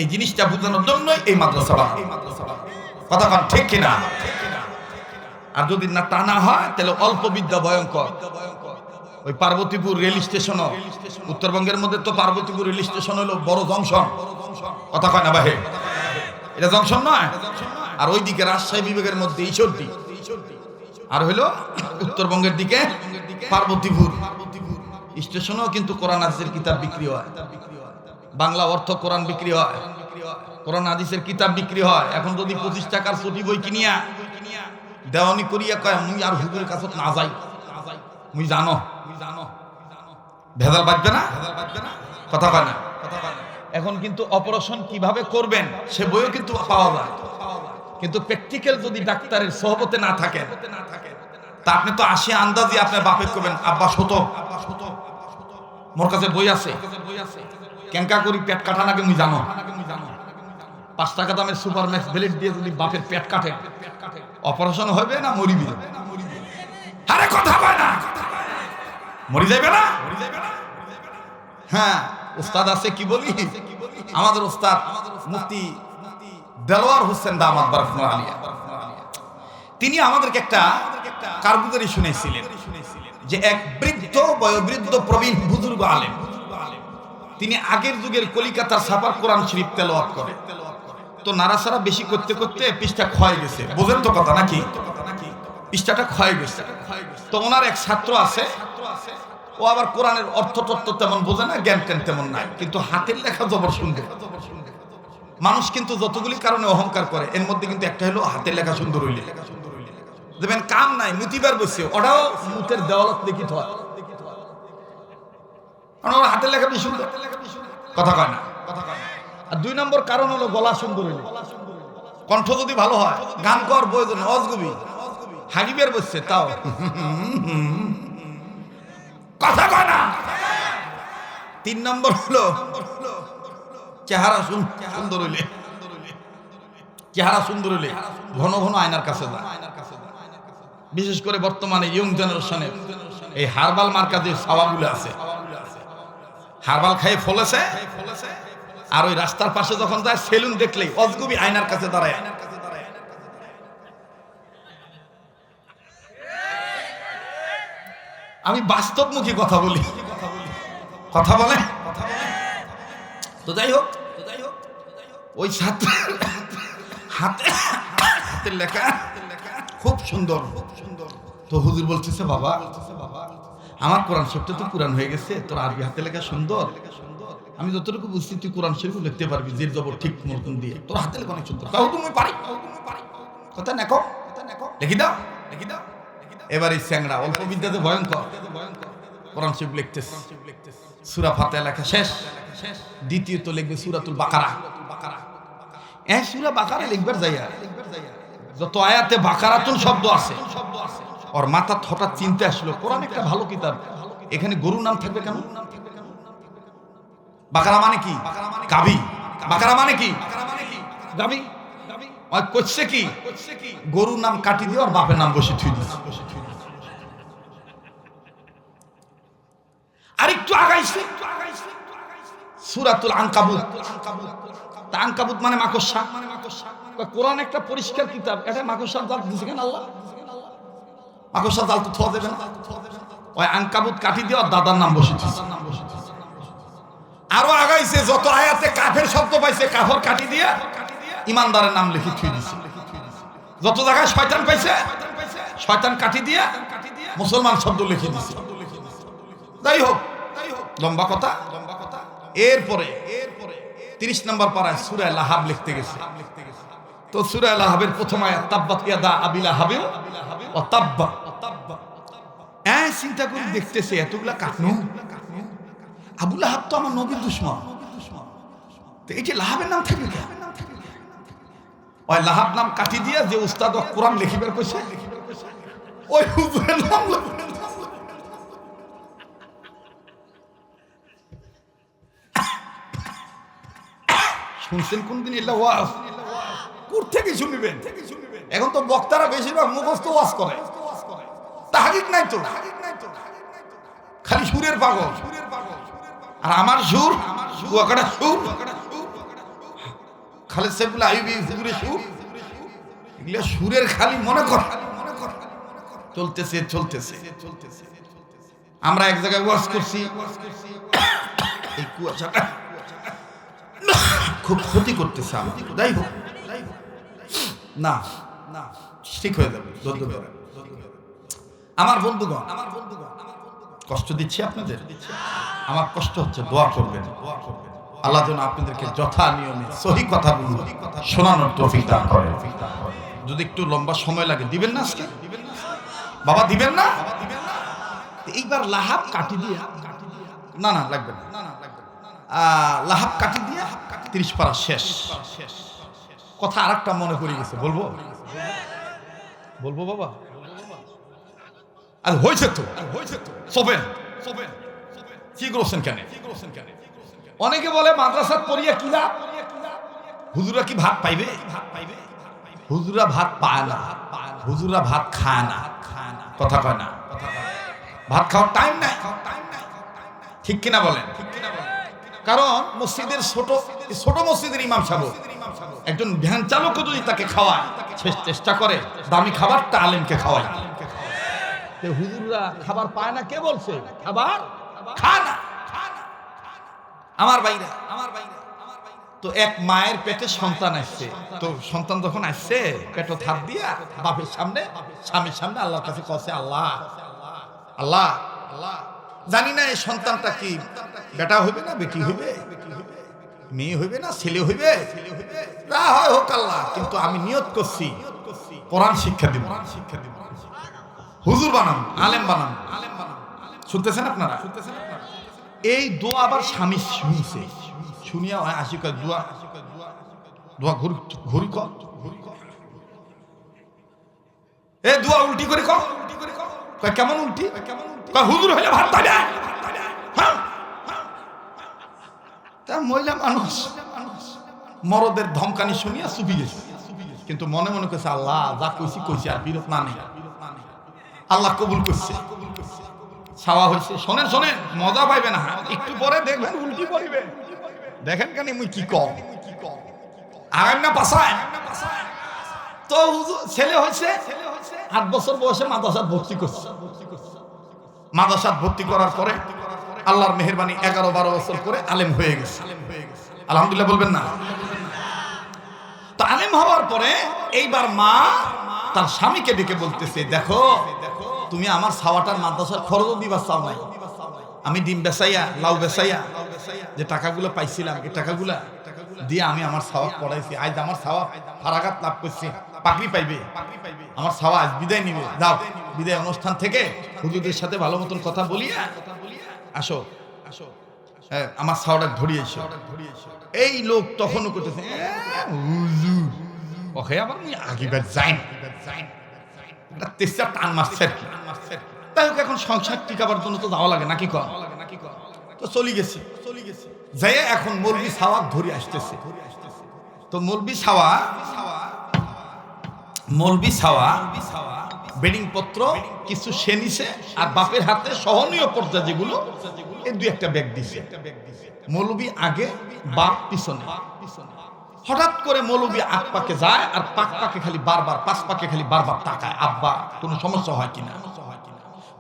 এই জিনিসটা বোঝানোর জন্যই এই মাদ্রাসা। কথা কন ঠিক কিনা? আর যদি না টানা হয় তাহলে অল্প বিদ্যা ভয়ঙ্কর। ওই পার্বতীপুর রেল স্টেশনও, উত্তরবঙ্গের মধ্যে তো পার্বতীপুর রেল স্টেশন হলো বড় জংশন। কথা কয় না ভাই? এটা জংশন নয়। আর ওইদিকে রাজশাহী বিভাগের মধ্যে ঈশ্বরদী, আর হইলো উত্তরবঙ্গের দিকে পার্বতীপুর স্টেশনও কিন্তু কোরআন হাদিসের কিতাব বিক্রি হয়, বাংলা অর্থ কোরআন বিক্রি হয়, কোরআন হাদিসের কিতাব বিক্রি হয়। এখন যদি 25 টাকার ছুটি বই কিনিয়া দেওয়ানি করিয়া কয় মুই আর হুজুরের কাছে না যাই, মুই জানো ভেজাল বাজবে না। কথা কয় না? এখন কিন্তু অপারেশন কিভাবে করবেন সে বইও কিন্তু পাওয়া যায়, কিন্তু প্র্যাকটিক্যাল যদি ডাক্তারের সহবতে না থাকে তা আপনি তো আসি আন্দাজি আপনার বাপে করবেন আব্বা শত মোর কাছে বই আছে, কেঙ্কা করি পেট কাটা নাকি মুই জানো। 5 টাকা দামের সুপার ম্যাক্স ব্লেড দিয়ে যদি বাপের পেট কাটে অপারেশন হবে না মরিবি? আরে কথা কয় না, মরি যাবে না? হ্যাঁ, উস্তাদ আছে কি বলি, আমাদের উস্তাদ মুফতি দেলোয়ার হোসেন দামাত বারাকাতুহু আলিয়া, তিনি আমাদেরকে একটা কারগুজারি শুনেছিলেন যে এক বৃদ্ধ বয়োবৃদ্ধ প্রবীণ বুজুর্গ আলেম, তিনি আগের যুগের কলিকাতার ছাপার কোরআন শরীফ তেলাওয়াত করে। তো নাড়াচাড়া বেশি করতে করতে পৃষ্ঠা ক্ষয় গেছে, বোঝেন তো কথা নাকি? পৃষ্ঠাটা ক্ষয় গেছে। তো ওনার এক ছাত্র আছে, ও আবার কোরআনের অর্থ তত্ত্ব তেমন বোঝে না, জ্ঞান জ্ঞান তেমন নাই, কিন্তু হাতের লেখা জবর সুন্দর। মানুষ কিন্তু যতগুলি কারণে অহংকার করে, এর মধ্যে কিন্তু একটা হলো হাতের লেখা সুন্দর হইলে দেখবেন কাম নাই, মুতিবার বসে ওটাও মুতের দেওয়ালত লিখিত হয়, হাতের লেখা বেশি সুন্দর। কথা কয় না? আর 2 নম্বর কারণ হলো গলা সুন্দর হইলে, কণ্ঠ যদি ভালো হয়, গান কর বয়জন অজগবি হাগিবের বসছে তাও। কথা কয় না? 3 নম্বর হলো চেহারা সুন্দর হইলে, চেহারা সুন্দর হইলে ঘন ঘন আয়নার কাছে যায়। বিশেষ করে বর্তমানে ইয়ং জেনারেশনের এই হার্বাল মার্কা যে সাবাগুলো আছে, হার্বাল খাইয়ে ফলেছে, আর ওই রাস্তার পাশে যখন যায় সেলুন দেখলেই অজগবি আয়নার কাছে দাঁড়ায়। আমি বাস্তবমুখী কথা বলি, কথা বলে। তো যাই হোক, ওই ছাত্র হাতে হাতের লেখা খুব সুন্দর। তো হুজুর বলতেছে বাবা আমার কোরআন শরীফটা তো পুরান হয়ে গেছে, তোর আরবি হাতে লেখা সুন্দর, আমি যতটুকু বুঝছি তুই কোরআন শরীফ লিখতে পারবি জের জবর ঠিক মতন দিয়ে, তোর হাতে লেখা অনেক সুন্দর, তাও তুমি পারি কথা নেকো লিখি দাও। এবার এই স্যাংরা অল্প বিদ্যাতে ভয়ঙ্কর কোরআন শরীফ লিখতেছে, সূরা ফাতিহা লেখা শেষ, দ্বিতীয়ত লিখবে সূরাতুল বাকারা। সূরা বাকারা লিখবার যাইয়া যত আয়াতে বাকারাতুন শব্দ আছে ওর মাথা হঠাৎ চিন্তা আসলো কোরআন একটা ভালো কিতাব, এখানে গরুর নাম থাকবে কেন? বাকারা মানে কি? গাভী। বাকারা মানে কি? গাভী। আর করছে কি? গরুর নাম কাটি দিয়ে ওর বাপের নাম বসে থুই দিয়েছে। আরেকটু আগাইছে সূরাতুল আনকাবুত। তা আনকাবুত মানে মাকড়সা। কোরআন একটা পরিষ্কার কিতাব, এটা মাকড়সার জাল দিছে কেন আল্লাহ? মাকড়সার জাল তো থোয়া দেবে না, ওই আনকাবুত কাটি দিয়ে ওর দাদার নাম বসে দিয়েছে। আরো আগাইছে যত আয়াতে কাফের শব্দ পাইছে কাফর কাটি দিয়ে ইমানদারের নাম লিখে থুই দিছে। যত জায়গায় শয়তান পাইছে শয়তান কাটি দিয়ে মুসলমান শব্দ লিখে দিছে। যাই হোক লম্বা কথা। এরপরে 30 নম্বর পারায় সূরা লাহাব লিখতে গেছে। তো সূরা লাহাবের প্রথম আয়াত তাব্বাত ইয়াদা আবি লাহাব ওয়া তাব্বা। চিন্তা করে দেখতেছে এতগুলা কাটনো, আবু লাহাব তো আমার নবীর দুশমন, তো এই যে লাহাবের নাম থাকবে কেন? ওই লাহাব নাম কাটি দিয়া যে উস্তাদ কোরআন লিখিবার কইছে ওই হুজুরের নাম শুনছেন কোনদিন? ইল্লা ওয়াজ কোর থেকে শুনবেন? এখন তো বক্তারা বেশিরভাগ মুখস্থ ওয়াজ করে, তাহকিক নাই তো, খালি সুরের পাগল। আর আমার সুর কুয়াকাটা সুর, খালি সেগুলো আইবি হুজুরের সুর, এগুলো সুরের খালি মনে কর চলতেছে। আমরা এক জায়গায় ওয়াজ করছি, এই কুয়াশাটা খুব ক্ষতি করতেছে আমার। যাই হোক না ঠিক হয়ে যাবে। আমার বন্ধুগণ কষ্ট দিচ্ছি আপনাদের, আমার কষ্ট হচ্ছে, দোয়া করবেন আল্লাহ যেন আপনাদেরকে যথা নিয়মে সহি কথাগুলো শোনানোর তৌফিক দান করে। যদি একটু লম্বা সময় লাগে দিবেন না আজকে বাবা, দিবেন না? এইবার লাহাব কাটি দিয়ে না লাগবে না, লাহাব কাটি দিয়ে 30 পারা শেষ। কথা আর একটা মনে করে গেছে, বলবো বাবা? আর হয়েছে তো সোবেন কি করছেন কেন? অনেকে বলে মাদ্রাসাত পড়িয়া কি লাভ, হুজুরা কি ভাত পাইবে? হুজুরা ভাত পায় না, হুজুরা ভাত খায় না, কথা কয় না, ভাত খাওয়ার টাইম নাই, ঠিক কিনা বলেন? কারণ মসজিদের ছোট মসজিদের ইমাম সাহেব একজন ভ্যান চালকও যদি তাকে খাওয়ায় চেষ্টা করে দামি খাবারটা আলেমকে খাওয়ায়। হুজুররা খাবার পায় না, কে বলছে? খাবার খায় না আমার ভাইরা। তো এক মায়ের পেটে সন্তান আসছে, তো সন্তান যখন আসছে পেট থাপ দিয়া বাপের সামনে স্বামীর সামনে আল্লাহর কাছে কছে, আল্লাহ আল্লাহ জানি না এই সন্তানটা কি বেটা হইবে না বেটি হইবে, মেয়ে হইবে না ছেলে হইবে, যা হয় হোক আল্লাহ, কিন্তু আমি নিয়ত করছি কোরআন শিক্ষা দিব, হুজুর বানাম, আলেম বানাম। শুনতেছেন আপনারা? এই দোয়া আবার স্বামী শুনছে, শুনিয়া আসি কয় দোয়া ঘুরি কর, এ দোয়া উল্টি করে কর। কেমন উল্টি? হুজুর হইলে ভাত পাবে। তা মহিলা মানুষ মরদের ধমকানি শুনিয়া চুপি গেছে, কিন্তু মনে মনে করছে আল্লাহ যা কইছি আর বিরত না নেই, আল্লাহ কবুল করছে, ছাওয়া হয়েছে। শোনেন মজা পাইবে না, একটু পরে দেখবেন উল্টি পড়িবে। দেখেন কেন মুই কি কম আগাম না পাশায়। তো ছেলে হয়েছে 8 বছর বয়সে মাদ্রাসাত ভর্তি করছে। মাদ্রাসাত ভর্তি করার পরে আল্লাহর মেহেরবানি 11-12 বছর পরে আলেম হয়ে গেছে। আলহামদুলিল্লাহ বলবেন না? তো আলেম হওয়ার পরে এইবার মা তার স্বামীকে ডেকে বলতেছে, দেখো তুমি আমার সাওয়াটার মাদ্রাসার খরচ দিবার চাও নাই। আমি ডিম বেচাইয়া লাউ বেচাইয়া যে টাকাগুলো পাইছিলাম, এই টাকাগুলা দিয়ে আমি আমার সাওয়াব পড়াইছি। আজ আমার সাওয়াব ফারাগাত লাভ করছে, পাকড়ি পাইবে, আমার সাওয়া আজ বিদায় নিবে। যাও, বিদায় অনুষ্ঠান থেকে হুজুরদের সাথে ভালো মতন কথা বলিয়া আসো, হ্যাঁ, আমার সাওয়াটা ধরিয়ে এসো। এই লোক তখনও করতেছে, হুজুর ওকে আবার আগিবার যাই না, তেসরা টান মারছে। তাই হোক, এখন সংসার টিকাবার জন্য তো যাওয়া লাগে নাকি কর, তো চলে গেছে। যাই এখন মৌলবি সাওয়া ধরে আসতেছে। তো মৌলবি সাওয়া বেডিং পত্র কিছু সে নিছে, আর বাপের হাতে সহনীয় পর্যায়ে যেগুলো এই দুই একটা ব্যাগ দিছে। মৌলবি আগে, বাপ পিছনে। হঠাৎ করে মৌলবি আগ পাকে যায়, আর পাক পাকে খালি বারবার, পাঁচ পাকে খালি বারবার তাকায়, আব্বা কোনো সমস্যা হয় কিনা।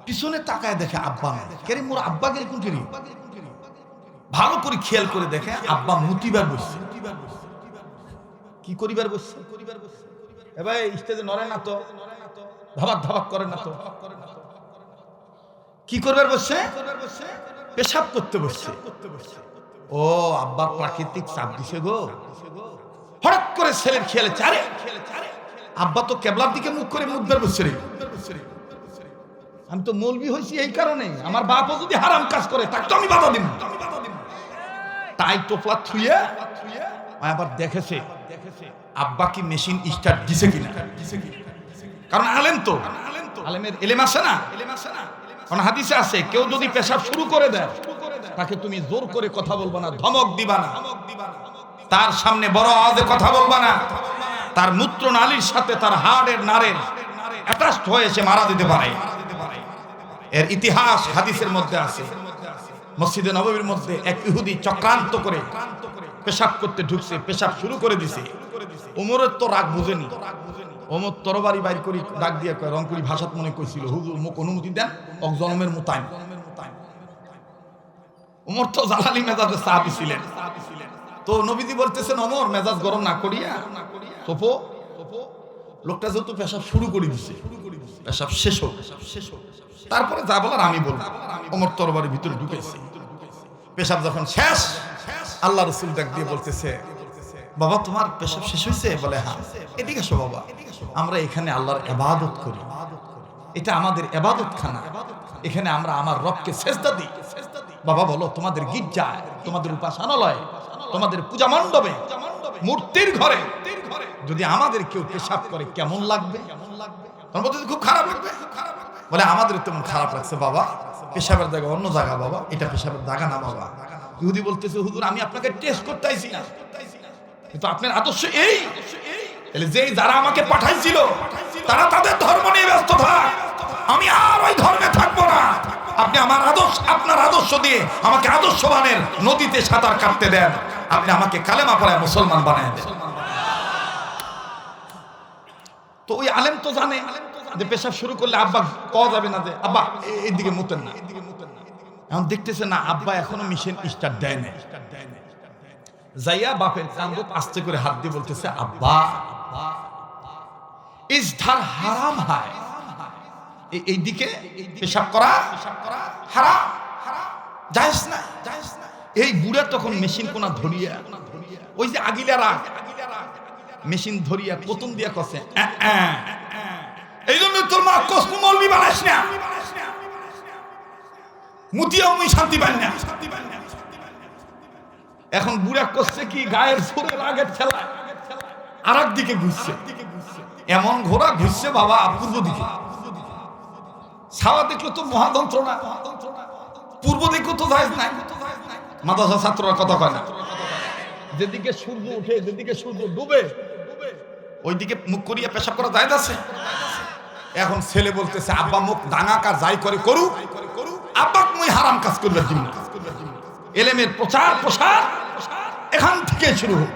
পিছনে তাকায় দেখে আব্বা না। কেরে মোর আব্বা গেলে কোন কেরি, ভালো করে খেয়াল করে দেখে আব্বা মুতিবার বসছে। কি করিবার বসছে? এবার স্টেজে নড়ে না তো, ধাবাক ধাবাক করে না তো, কি করবার বসছে? পেশাব করতে বসছে। ও আব্বা প্রাকৃতিক চাপ দিছে গো। হঠাৎ করে ছেলের খেয়ালে, চারে আব্বা তো কেবলার দিকে মুখ করে মুতবার বসছে রে। আমি তো মৌলবি হয়েছি এই কারণে, আমার বাপও যদি হারাম কাজ করে তাকে তো আমি বাধা দিব। তাই টোপলা থুইয়া আবার দেখেছে আব্বা কি মেশিন স্টার্ট দিছে কিনা। কারণ আলেম তো, আলেমের এলেম আছে না। কারণ হাদিসে আছে, কেউ যদি পেশাব শুরু করে দেয় তাকে তুমি জোর করে কথা বলবা না, ধমক দিবা না, তার সামনে বড় আওয়াজে কথা বলবা না। তার মূত্র নালীর সাথে তার হাড়ের নাড়ের অ্যাটাচড হয়ে সে মারা দিতে পারে। এর ইতিহাস হাদিসের মধ্যে আছে। মসজিদে নববীর মধ্যে এক ইহুদি চক্রান্ত করে পেশাব করতে ঢুকছে, পেশাব শুরু করে দিছে। ওমরের তো রাগ বুঝেনি। ওমর তরবারি বাইর করি ডাক দিয়ে কয়, রংপুরি ভাষাত মনে কইছিল, হুজুর মুখ অনুমতি দেন, অক জনমের মোতায়েন। ওমর তো জালালি মেজাজে সাহাবী ছিলেন। তো নবীজি বলতেছেন, ওমর মেজাজ গরম না করিয়া তোপো। লোকটা যেহেতু পেশাব শুরু করে দিছে, পেশাব শেষ হোক, তারপরে যা বলার আমি বলবো। ওমর তরবারির ভিতরে ঢুকেছে। পেশাব যখন শেষ, আল্লাহ রাসূল ডাক দিয়ে বলতেছে, বাবা তোমার পেশাব শেষ হয়েছে? বলে হ্যাঁ। এদিকে এসো বাবা, আমরা এখানে আল্লাহর ইবাদত করি, এটা আমাদের ইবাদতখানা, এখানে আমরা আমার রবকে সেজদা দিই। বাবা বলো, তোমাদের গির্জায়, তোমাদের উপাসনালয়ে, তোমাদের পূজা মণ্ডপে, মূর্তির ঘরে যদি আমাদের কেউ পেশাব করে কেমন লাগবে? খুব খারাপ লাগবে। বলে আমাদের তেমন খারাপ লাগছে বাবা, পেশাবের জায়গা অন্য জায়গা বাবা, এটা পেশাবের জায়গা না বাবা। ইহুদি বলতেছে, হুজুর আমি আপনাকে টেস্ট করতে আইছি না, কিন্তু আপনার আদর্শ এই, যে যারা আমাকে পাঠাইছিল তারা তাদের ধর্ম নিয়ে ব্যস্ত থাক, আমি আর ওই ধর্মে থাকবো না। আপনি আমার আদর্শ, আপনার আদর্শ দিয়ে আমাকে আদর্শবানের নদীতে সাঁতার কাটতে দেন, আপনি আমাকে কালেমা পড়ায় মুসলমান বানায় দেন। তো ওই আলেম তো জানে যে পেশাব শুরু করলে আব্বা কওয়া যাবে না যে আব্বা এইদিকে মুতেন না। এখন দেখতেছে না আব্বা এখনো মেশিন স্টার্ট দেয় না। যাইয়া বাপের কান্দত আস্তে করে হাত দিয়ে বলতেছে, আব্বা ইজধার হারাম হয়, এইদিকে পেশাব করা হারাম, জায়েজ না। এই বুড়া তখন মেশিন কোনা ধরিয়া, ওই যে আগিলারা মেশিন ধরিয়া কতন দিয়া কষে, এই জন্য তোর মা কসমু মৌলবি বানাইস না, মুতিয়াও মুই শান্তি পাই না। এখন বুড়া করছে কি, গায়ের জোরে রাগের ঠেলা আর একদিকে ঘুরছে, এমন ঘোড়া ঘুরছে বাবা পূর্ব দিকে। ছাওয়া দেখলো তো মহাযন্ত্রণা, পূর্ব দিকে তো যায় নাই। মাদ্রাসা ছাত্ররা কথা কয় না, যেদিকে সূর্য উঠে, যেদিকে সূর্য ডুবে, ওইদিকে মুখ করিয়া পেশাব করা যায় আছে। এখন ছেলে বলতেছে, আব্বা মুখ দাঙ্গাকার যাই করে করুক, আব্বাক মুই হারাম কাজ করবে দিন। এলেমের প্রচার প্রসার এখান থেকে শুরু হোক।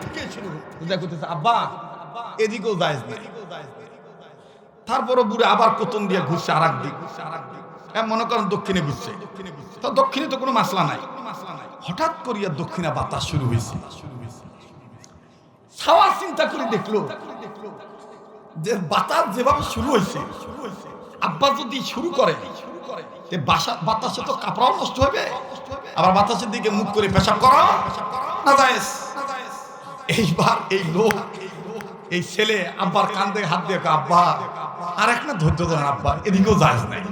আব্বা এদিকেও জায়েজ নাই। তারপরও বুড়ে আবার কোতন দিয়ে ঘুরছে আর একদিক, মনে করেন দক্ষিণে ঘুরছে। তো দক্ষিণে তো কোনো মাসলা নাই। হঠাৎ করিয়া দক্ষিণা বাতাস শুরু হয়েছে। ছাওয়া চিন্তা করে দেখলো যে বাতাস যেভাবে শুরু হয়েছে, আব্বা যদি শুরু করে বাতাসে তো কাপড়াও নষ্ট হবে, আবার বাতাসের দিকে মুখ করে পেশাব করা না জায়েজ। এইবার এই লোক, এই ছেলে আব্বার কান্দে হাত দিয়ে আব্বা আর এক না ধৈর্য ধরেন আব্বা, এদিকেও জায়েজ নাই।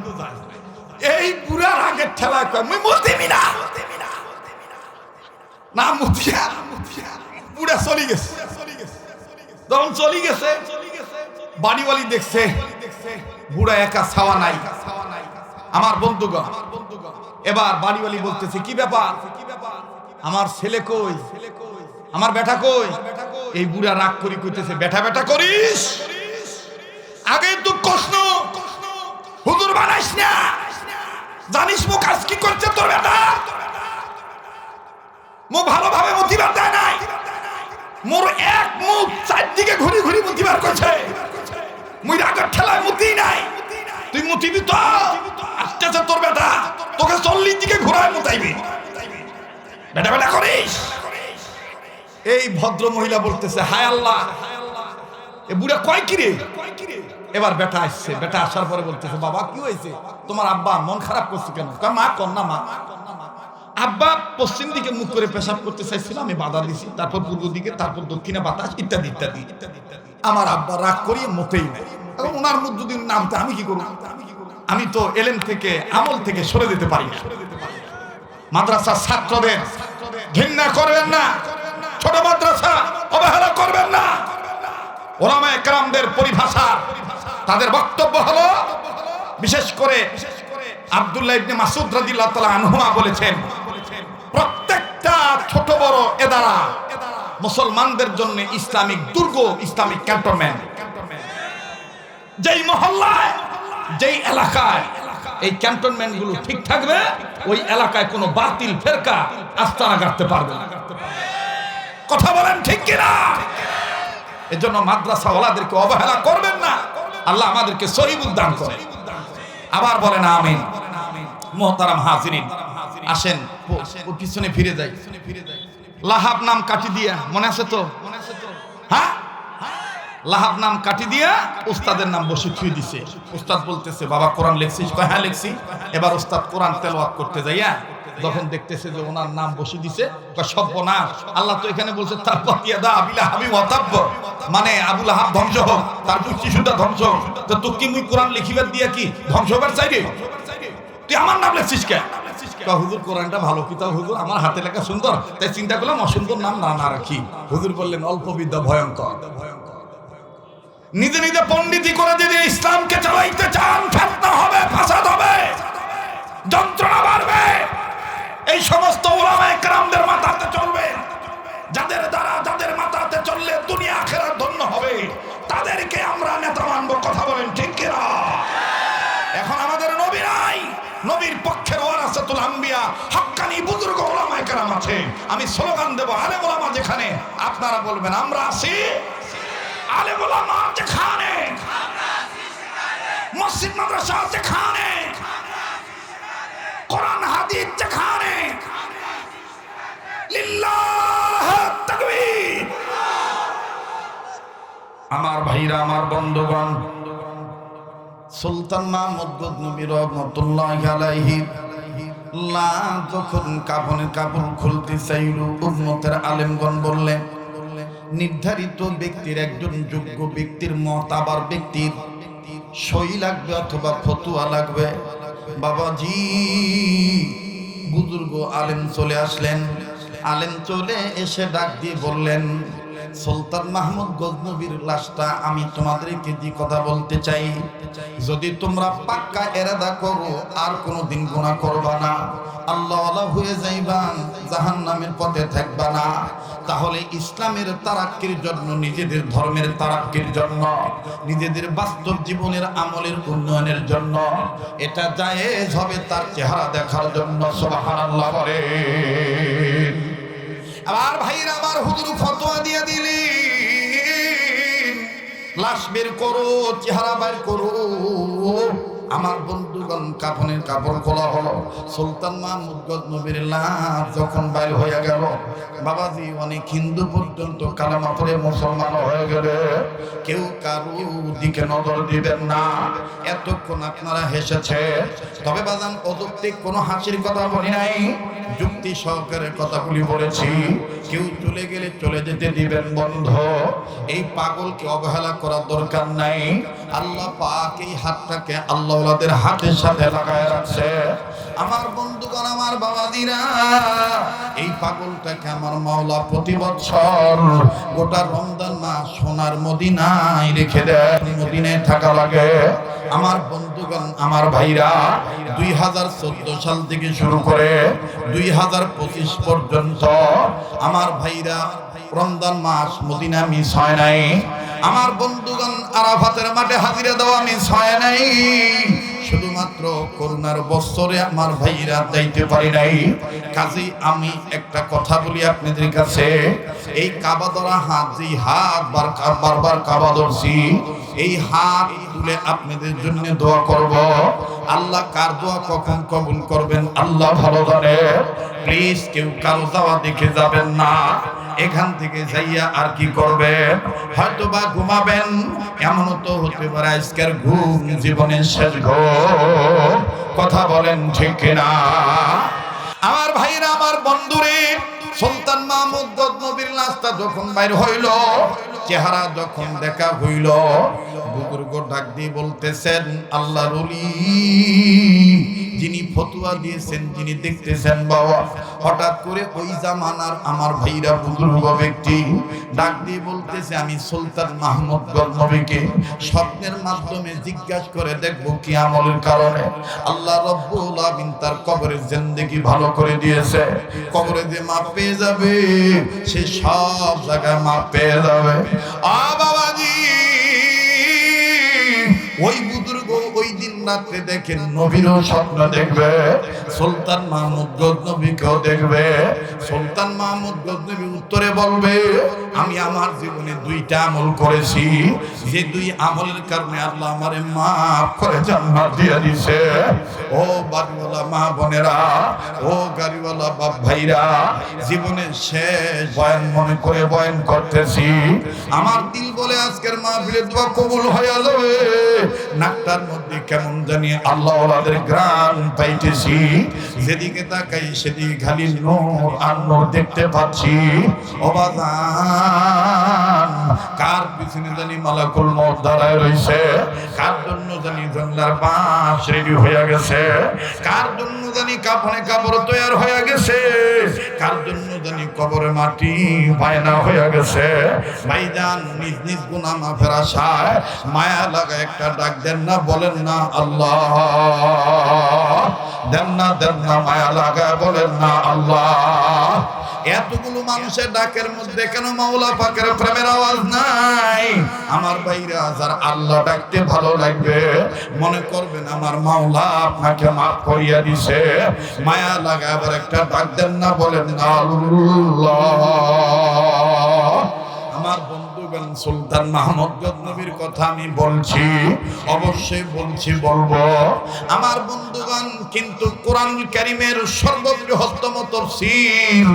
এই বুড়ার আগের ঠেলায় কয় মুই মুতিবি না, না মুতিয়া বুড়া চলে গেছে। যখন চলে গেছে বাড়িওয়ালি দেখছে বুড়া একা ছাওয়া নাই। আমার বন্ধুগণ, এবার বাড়িওয়ালি বলতেছে কি ব্যাপার, আমার ছেলে কই, আমার বেটা কই? এই বুড়া রাগ করি কইতেছে বেটা বেটা করিস, আগে তো কষ্ট হুজুর বানাইস না, জানিস মো কাজ কি করছে তোর বেটা, মো ভালোভাবে মতিবার দেয় নাই, মোর এক মুখ চারদিকে ঘুরি ঘুরি মতিবার করছে, মুই রাগের ঠেলায় মুতি নাই, তুই মুতিবি তো আসতেছে তোর বেটা, তোকে 40 দিকে ঘুরায় মুতাইবি, বেটা বেটা করিস। এই ভদ্র মহিলা বলতেছে হায় আল্লাহ, এ বুড়া কয় কি রে? এবার বেটা আসছে, বেটা আসার পরে বলতেছে বাবা কি হয়েছে, তোমার আব্বা মন খারাপ করছে কেন? মা কন্যা মা, আব্বা পশ্চিম দিকে মুখ করে পেশাব করতে চাইছিল, আমি বাধা দিছি, তারপর পূর্ব দিকে, তারপর দক্ষিণে বাতাস, ইত্যাদি ইত্যাদি। আমার আব্বা রাগ করিয়ে মোটেই নাই। ওনার মুখ যদি নামতে আমি কি করব? আমি তো এলেম থেকে আমল থেকে সরে যেতে পারি না। মাদ্রাসার ছাত্রদের ঘৃণা করবেন না, ছোট মাদ্রাসা অবহেলা করবেন না। ওলামায়ে কেরামদের পরিভাষা, তাদের বক্তব্য হলো, বিশেষ করে আব্দুল্লাহ ইবনে মাসউদ রাদিয়াল্লাহু তাআলা আনহুমা বলেছেন, প্রত্যেকটা ছোট বড় এদারা মুসলমানদের জন্য ইসলামিক দুর্গ, ইসলামিক ক্যান্টনমেন্ট। যেই মহল্লায়, যেই এলাকায় এই ক্যান্টনমেন্ট গুলো ঠিক থাকবে, ওই এলাকায় কোনো বাতিল ফেরকা আস্তানা গাড়তে পারবে না। কথা বলেন ঠিক কিনা? এজন্য মাদ্রাসা ওয়ালাদেরকে অবহেলা করবেন না। আল্লাহ আমাদেরকে সহিহ দান করে। আবার বলেন আমিন। মুহতারাম হাজিরিন, আসেন পিছনে ফিরে যাই। লাহাব নাম কাটি দিয়া, মনে আছে তো? হ্যাঁ, লাহাব নাম কাটি দিয়া উস্তাদের নাম বসে থুই দিছে। উস্তাদ বলতেছে বাবা কোরআন লিখছিস? হ্যাঁ লিখছি। এবার উস্তাদ কোরআন তেলাওয়াত করতে যাইয়া যখন দেখতেছে যে ওনার নাম বসে দিছে, সর্বনাশ, আল্লাহ তো এখানে বলছে তারপর ইয়াদা আবিলা হাবি ওয়াতাব্ব, মানে আবু লাহাব ধ্বংস হোক, তার পুষ্টি সুদ্ধা ধ্বংস হোক। তো তুই কি মুই কোরআন লিখিবার দিয়া কি ধ্বংস হবার চাইরে? তুই আমার নাম লিখছিস কে? হুজুর কোরআনটা ভালো কিতাব হুজুর, আমার হাতে লেখা সুন্দর, তাই চিন্তা করলাম অসুন্দর নাম না রাখি। হুজুর বললেন অল্প বিদ্যা ভয়ঙ্কর। নিজে নিজে পণ্ডিতি করে যদি ইসলামকে চালাইতে চান, ফিতনা হবে, ফাসাদ হবে, যন্ত্রণা বাড়বে। এই সমস্ত উলামায়ে কেরামদের মাথাতে চলবে, যাদের দ্বারা, যাদের মাথাতে চললে দুনিয়া আখিরাত ধন্য হবে, তাদেরকে আমরা নেতা মানব। কথা বলেন ঠিক কিনা? এখন আমাদের নবী নাই, নবীর পক্ষের ওয়ারাসাতুল আম্বিয়া হাক্কানি বুজুর্গ উলামায়ে কেরাম আছে। আমি স্লোগান দেব, আলেম ওলামা যেখানে, আপনারা বলবেন আমরা আছি। আলেম ওলামা যেখানে, মসজিদ মাদ্রাসা যেখানে, কোরআন হাদিস যেখানে, লিল্লাহ তাকবীর। আমার ভাইরা, আমার বন্ধুগণ, সুলতান মাহমুদ গজনবী রহমাতুল্লাহি আলাইহি যখন কাফনের কাপড় খুলতে চাইল, উম্মতের আলেমগণ বললেন নির্ধারিত ব্যক্তির, একজন যোগ্য ব্যক্তির, মতাবার ব্যক্তির সই লাগবে অথবা ফতোয়া লাগবে। বাবাজি বুজুর্গ আলেম চলে আসলেন। আলেম চলে এসে ডাক দিয়ে বললেন, সুলতান মাহমুদ গজনবীর লাশটা আমি তোমাদেরকে যে কথা বলতে চাই, যদি তোমরা পাক্কা এরাদা করো আর কোনোদিন গুনাহ করবা না, আল্লাহওয়ালা হয়ে যাইবা, জাহান্নামের পথে থাকবা না, তাহলে ইসলামের তারাক্কির জন্য, নিজেদের ধর্মের তারাক্কির জন্য, নিজেদের বাস্তব জীবনের আমলের উন্নয়নের জন্য এটা জায়েজ হবে তার চেহারা দেখার জন্য। সুবহানাল্লাহ বলে। আবার ভাইরা আমার, হুজুর ফতোয়া দিয়ে দিলেন লাশ বের করো, চেহারা বের করো, আমার বন্ধুগণ কাফনের কাপড় খোলা হলো। সুলতান মাহমুদ গজনবীর লাশ যখন বাইর হয়ে গেল, বাবাজি অনেক হিন্দু পর্যন্ত কালেমা পড়ে মুসলমান হয়ে গেলে কেউ কারো দিকে নজর দিবেন না। এতক্ষণ আপনারা হেসেছে, তবে বাজান অযৌক্তিক কোনো হাসির কথা বলি নাই, যুক্তি সহকারে কথাগুলি বলেছি। কেউ চলে গেলে চলে যেতে দিবেন বন্ধ। এই পাগলকে অবহেলা করার দরকার নাই। আল্লাহ পাক এই হাতটাকে আল্লাহওয়ালাদের হাতের সাথে লাগায় রাখছে। আমার বন্ধুগণ, আমার বাবাজিরা, এই পাগলটাকে আমার মাওলা প্রতি বছর গোটা রমজান মাস সোনার মদিনায় রেখে দেন, মদিনায় থাকা লাগে। আমার বন্ধুগণ, আমার ভাইরা, 2014 সাল থেকে শুরু করে 2025 পর্যন্ত আমার ভাইরা রমজান মাস মদিনা মিস হয় নাই। আমার বন্ধুগণ, আরাফাতের মাঠে হাজিরা দেওয়া মিস হয় নাই। শুধুমাত্র করোনার বছরে আমার ভাইরা যাইতে পারি নাই। কাজেই আমি একটা কথা বলি আপনাদের কাছে, এই কাবা ধরা হাত, যেই হাত বারবার কাবা ধরছি, এই হাত তুলে আপনাদের জন্য দোয়া করব। আল্লাহ কার দোয়া কখন কবুল করবেন আল্লাহ ভালো জানে। প্লিজ কেউ কারো যাওয়া দেখে যাবেন না। এখান থেকে যাইয়া আর কি করবেন? হয়তো বা ঘুমাবেন। এমনও তো হতে পারে আজকের ঘুম জীবনের শেষ ঘুম। কথা বলেন ঠিক কিনা? আমার ভাইরা, আমার বন্ধুরে, সুলতান মাহমুদ গজনবীর লাশটা যখন বাইর হইল, চেহারা যখন দেখা হইল, বুজুর্গ ডাক দিয়ে বলতেছেন, আল্লাহর ওলি যিনি ফতোয়া দিয়েছেন, যিনি দেখতেছেন বাবা, হঠাৎ করে ওই জামানার আমার ভাইরা বুজুর্গ ব্যক্তি ডাক দিয়ে বলতেছে, আমি সুলতান মাহমুদ গজনবীকে স্বপ্নের মাধ্যমে জিজ্ঞাসা করে দেখবো কি আমলের কারণে আল্লাহ রাব্বুল আলামিন তার কবরের জিন্দেগি ভালো করে দিয়েছে। কবরে যে মাপ পেয়ে যাবে, সে সব জায়গায় মাপ পেয়ে যাবে। বাবাজি, ওই বুজুর্গ ওই দিন রাত্রে দেখেন নবীরও স্বপ্ন দেখবে, সুলতান মাহমুদ গজনবীকেও দেখবে। সুলতান মাহমুদ গজনবী উত্তরে বলবে, আমি আমার জীবনে 2টা আমল করেছি, যে 2 আমলের কারণে আল্লাহ আমারে মাফ করে জান্নাত দিয়ে দিয়েছে। ও বাড়িওয়ালা মা বোনেরা, ও গাড়িওয়ালা বাপ ভাইরা, জীবনের শেষ বয়ান মনে করে বয়ান করতেছি। আমার দিল বলে আজকের মাহফিলে দোয়া কবুল হয়ে যাবে। নাকটার মধ্যে কেমন জানি আল্লাহ ওয়ালাদের গ্রাম পাইতেছি। যেদিকে তাকাই সেদিকে খালি নূর আর নূর দেখতে পাচ্ছি। ও বাজান, কার পিছনে জানি মালাকুল মউত দাঁড়ায় রইছে, কার জন্য জানি জঙ্গলার বাঁশ রেডি হয়ে গেছে, কার জন্য জানি কাফনে কাপড় তৈয়ার হয়ে গেছে, কার জন্য জানি কবরে মাটি বায়না হয়ে গেছে। ভাইজান, নিজ নিজ গুনাহ মাফের আশায় মায়া লাগা একটা ডাক দেন না, বলেন না আল্লাহ, দেন না মায়া লাগা, বলেন না আল্লাহ। এতগুলো মানুষের ডাকের মধ্যে কেন মাওলা পাকের প্রেমের আওয়াজ নাই? আমার ভাইরা, যার আল্লাহ ডাকতে ভালো লাগবে, মনে করবেন আমার মাওলা আপনাকে মাফ করিয়া দিছে। মায়া লাগা আবার একটা ডাক দেন না, বলেন না আল্লাহ। আমার বন্ধুগণ, সুলতান মাহমুদ গজনবীর কথা আমি বলছি, অবশ্যই বলবো। আমার বন্ধুগণ, কিন্তু কোরআনুল কারীমের সর্ববৃহত্তম তাফসীর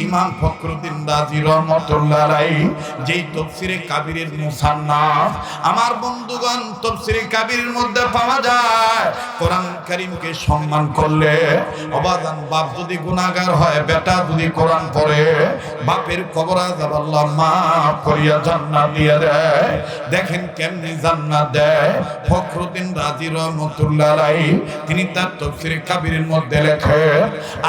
ইমাম ফখরুদ্দীন রাজি রহমাতুল্লাহ আলাইহি, যেই তাফসীরে কাবীরের মুসান্নাফ, আমার বন্ধুগণ, তাফসীরে কাবীরের মধ্যে পাওয়া যায়, কোরআনুল কারীমকে সম্মান করলে, অবাদান বাপ যদি গুনাহগার হয়, বেটা যদি কোরআন পড়ে, বাপের কবর আযাব আল্লাহ মাফ করিয়া জান্নাত দিয়ে দেয়। দেখেন কেমনে জান্নাত দেয়। ফখরুদ্দীন রাজি রহমাতুল্লাহ আলাইহি তিনি তার তাফসীরে কাবীরের মধ্যে লেখে,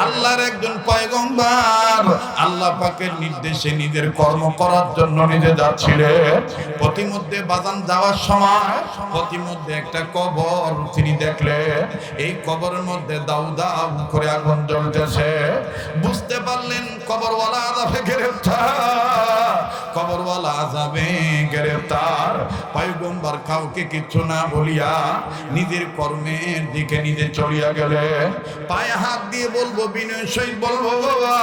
আল্লাহর একজন পয়গম্বর আল্লাহ পাকের নির্দেশে নিজের কর্ম করার জন্য নিজে যাচ্ছিলেন। প্রতিমধ্যে বাজান যাওয়ার সময় প্রতিমধ্যে একটা কবর তিনি দেখলেন। এই কবরের মধ্যে দাউ দাউ করে আগুন জ্বলতেছে। বুঝতে পারলেন কবরওয়ালা আযাবে গ্রেফতার, কবরওয়ালা আযাবে গ্রেফতার। পয়গম্বর কাউকে কিছু না বলিয়া নিজের কর্মের দিকে নিজে চলিয়া গেলেন। পায়ে হাত দিয়ে বলবো, বিনয় সহিত বলবো, বাবা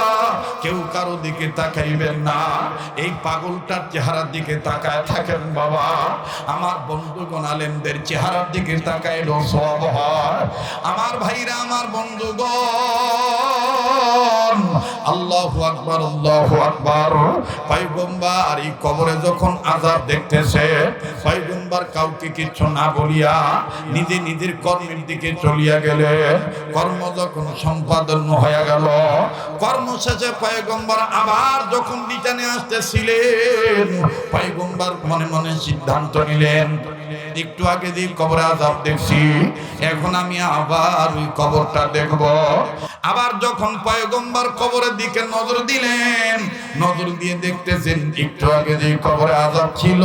কেউ কারো দিকে তাকাইবেন না, এই পাগলটার চেহারার দিকে তাকায় থাকেন বাবা। আমার বন্ধুগণ আলেমদের চেহারার দিকে তাকাইলেও সওয়াব হয়। আমার ভাইরা, আমার বন্ধুগণ, আল্লাহু আকবার, আল্লাহু আকবার। পয়গম্বর এই কবরে যখন আযাব দেখতেছে, পয়গম্বর কাউকে কিছু না বলিয়া নিজে নিজের কর্মের দিকে চলিয়া গেলে, কর্ম যখন সম্পাদন হয়ে গেল, কর্ম শেষে পয়গম্বর আবার যখন রিটার্নে আসতেছিলেন, পয়গম্বর মনে মনে সিদ্ধান্ত নিলেন, একটু আগে যে কবরে আযাব দেখছি, এখন আমি আবার ওই কবরটা দেখব। আবার যখন পয়গম্বর কবরের দিকে নজর দিলেন, নজর দিয়ে দেখতেছেন একটু আগে যে কবরে আযাব ছিল,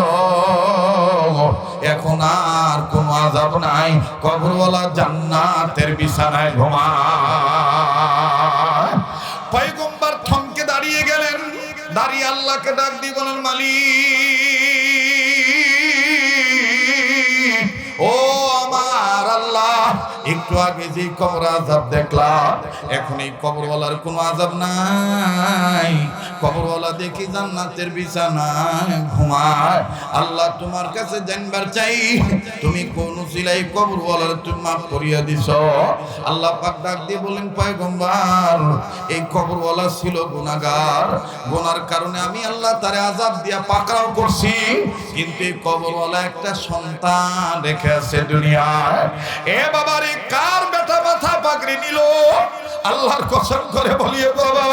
এখন আর কোনো আযাব নাই, কবরওয়ালা জান্নাতের বিছানায় ঘুমায়। পয়গম্বর থমকে দাঁড়িয়ে গেলেন, দাঁড়িয়ে আল্লাহকে ডাক দিয়ে বলেন, মালিক, ও আমার আল্লাহ, একটু আগে যে কবর আযাব দেখলাম, এখন এই কবরওয়ালার কোনো আযাব নাই, কবরওয়ালা দেখি জান্নাতের বিছানায় ঘুমায়। আল্লাহ তোমার কাছে জানবার চাই, তুমি কোন উসিলায় কবরওয়ালার তুমি মাফ করিয়া দিছ। আল্লাহ পাক ডাক দিয়ে বলেন, পয়গম্বর এই কবরওয়ালা ছিল গুনাহগার, গুনার কারণে আমি আল্লাহ তারে আযাব দিয়া পাকড়াও করছি, কিন্তু এই কবরওয়ালা একটা সন্তান রেখে আছে দুনিয়ায়। এ বাবারে, কার বেটা মাথা পাগড়ি নিল? আল্লাহর কসম করে বলিয়ে, বাবা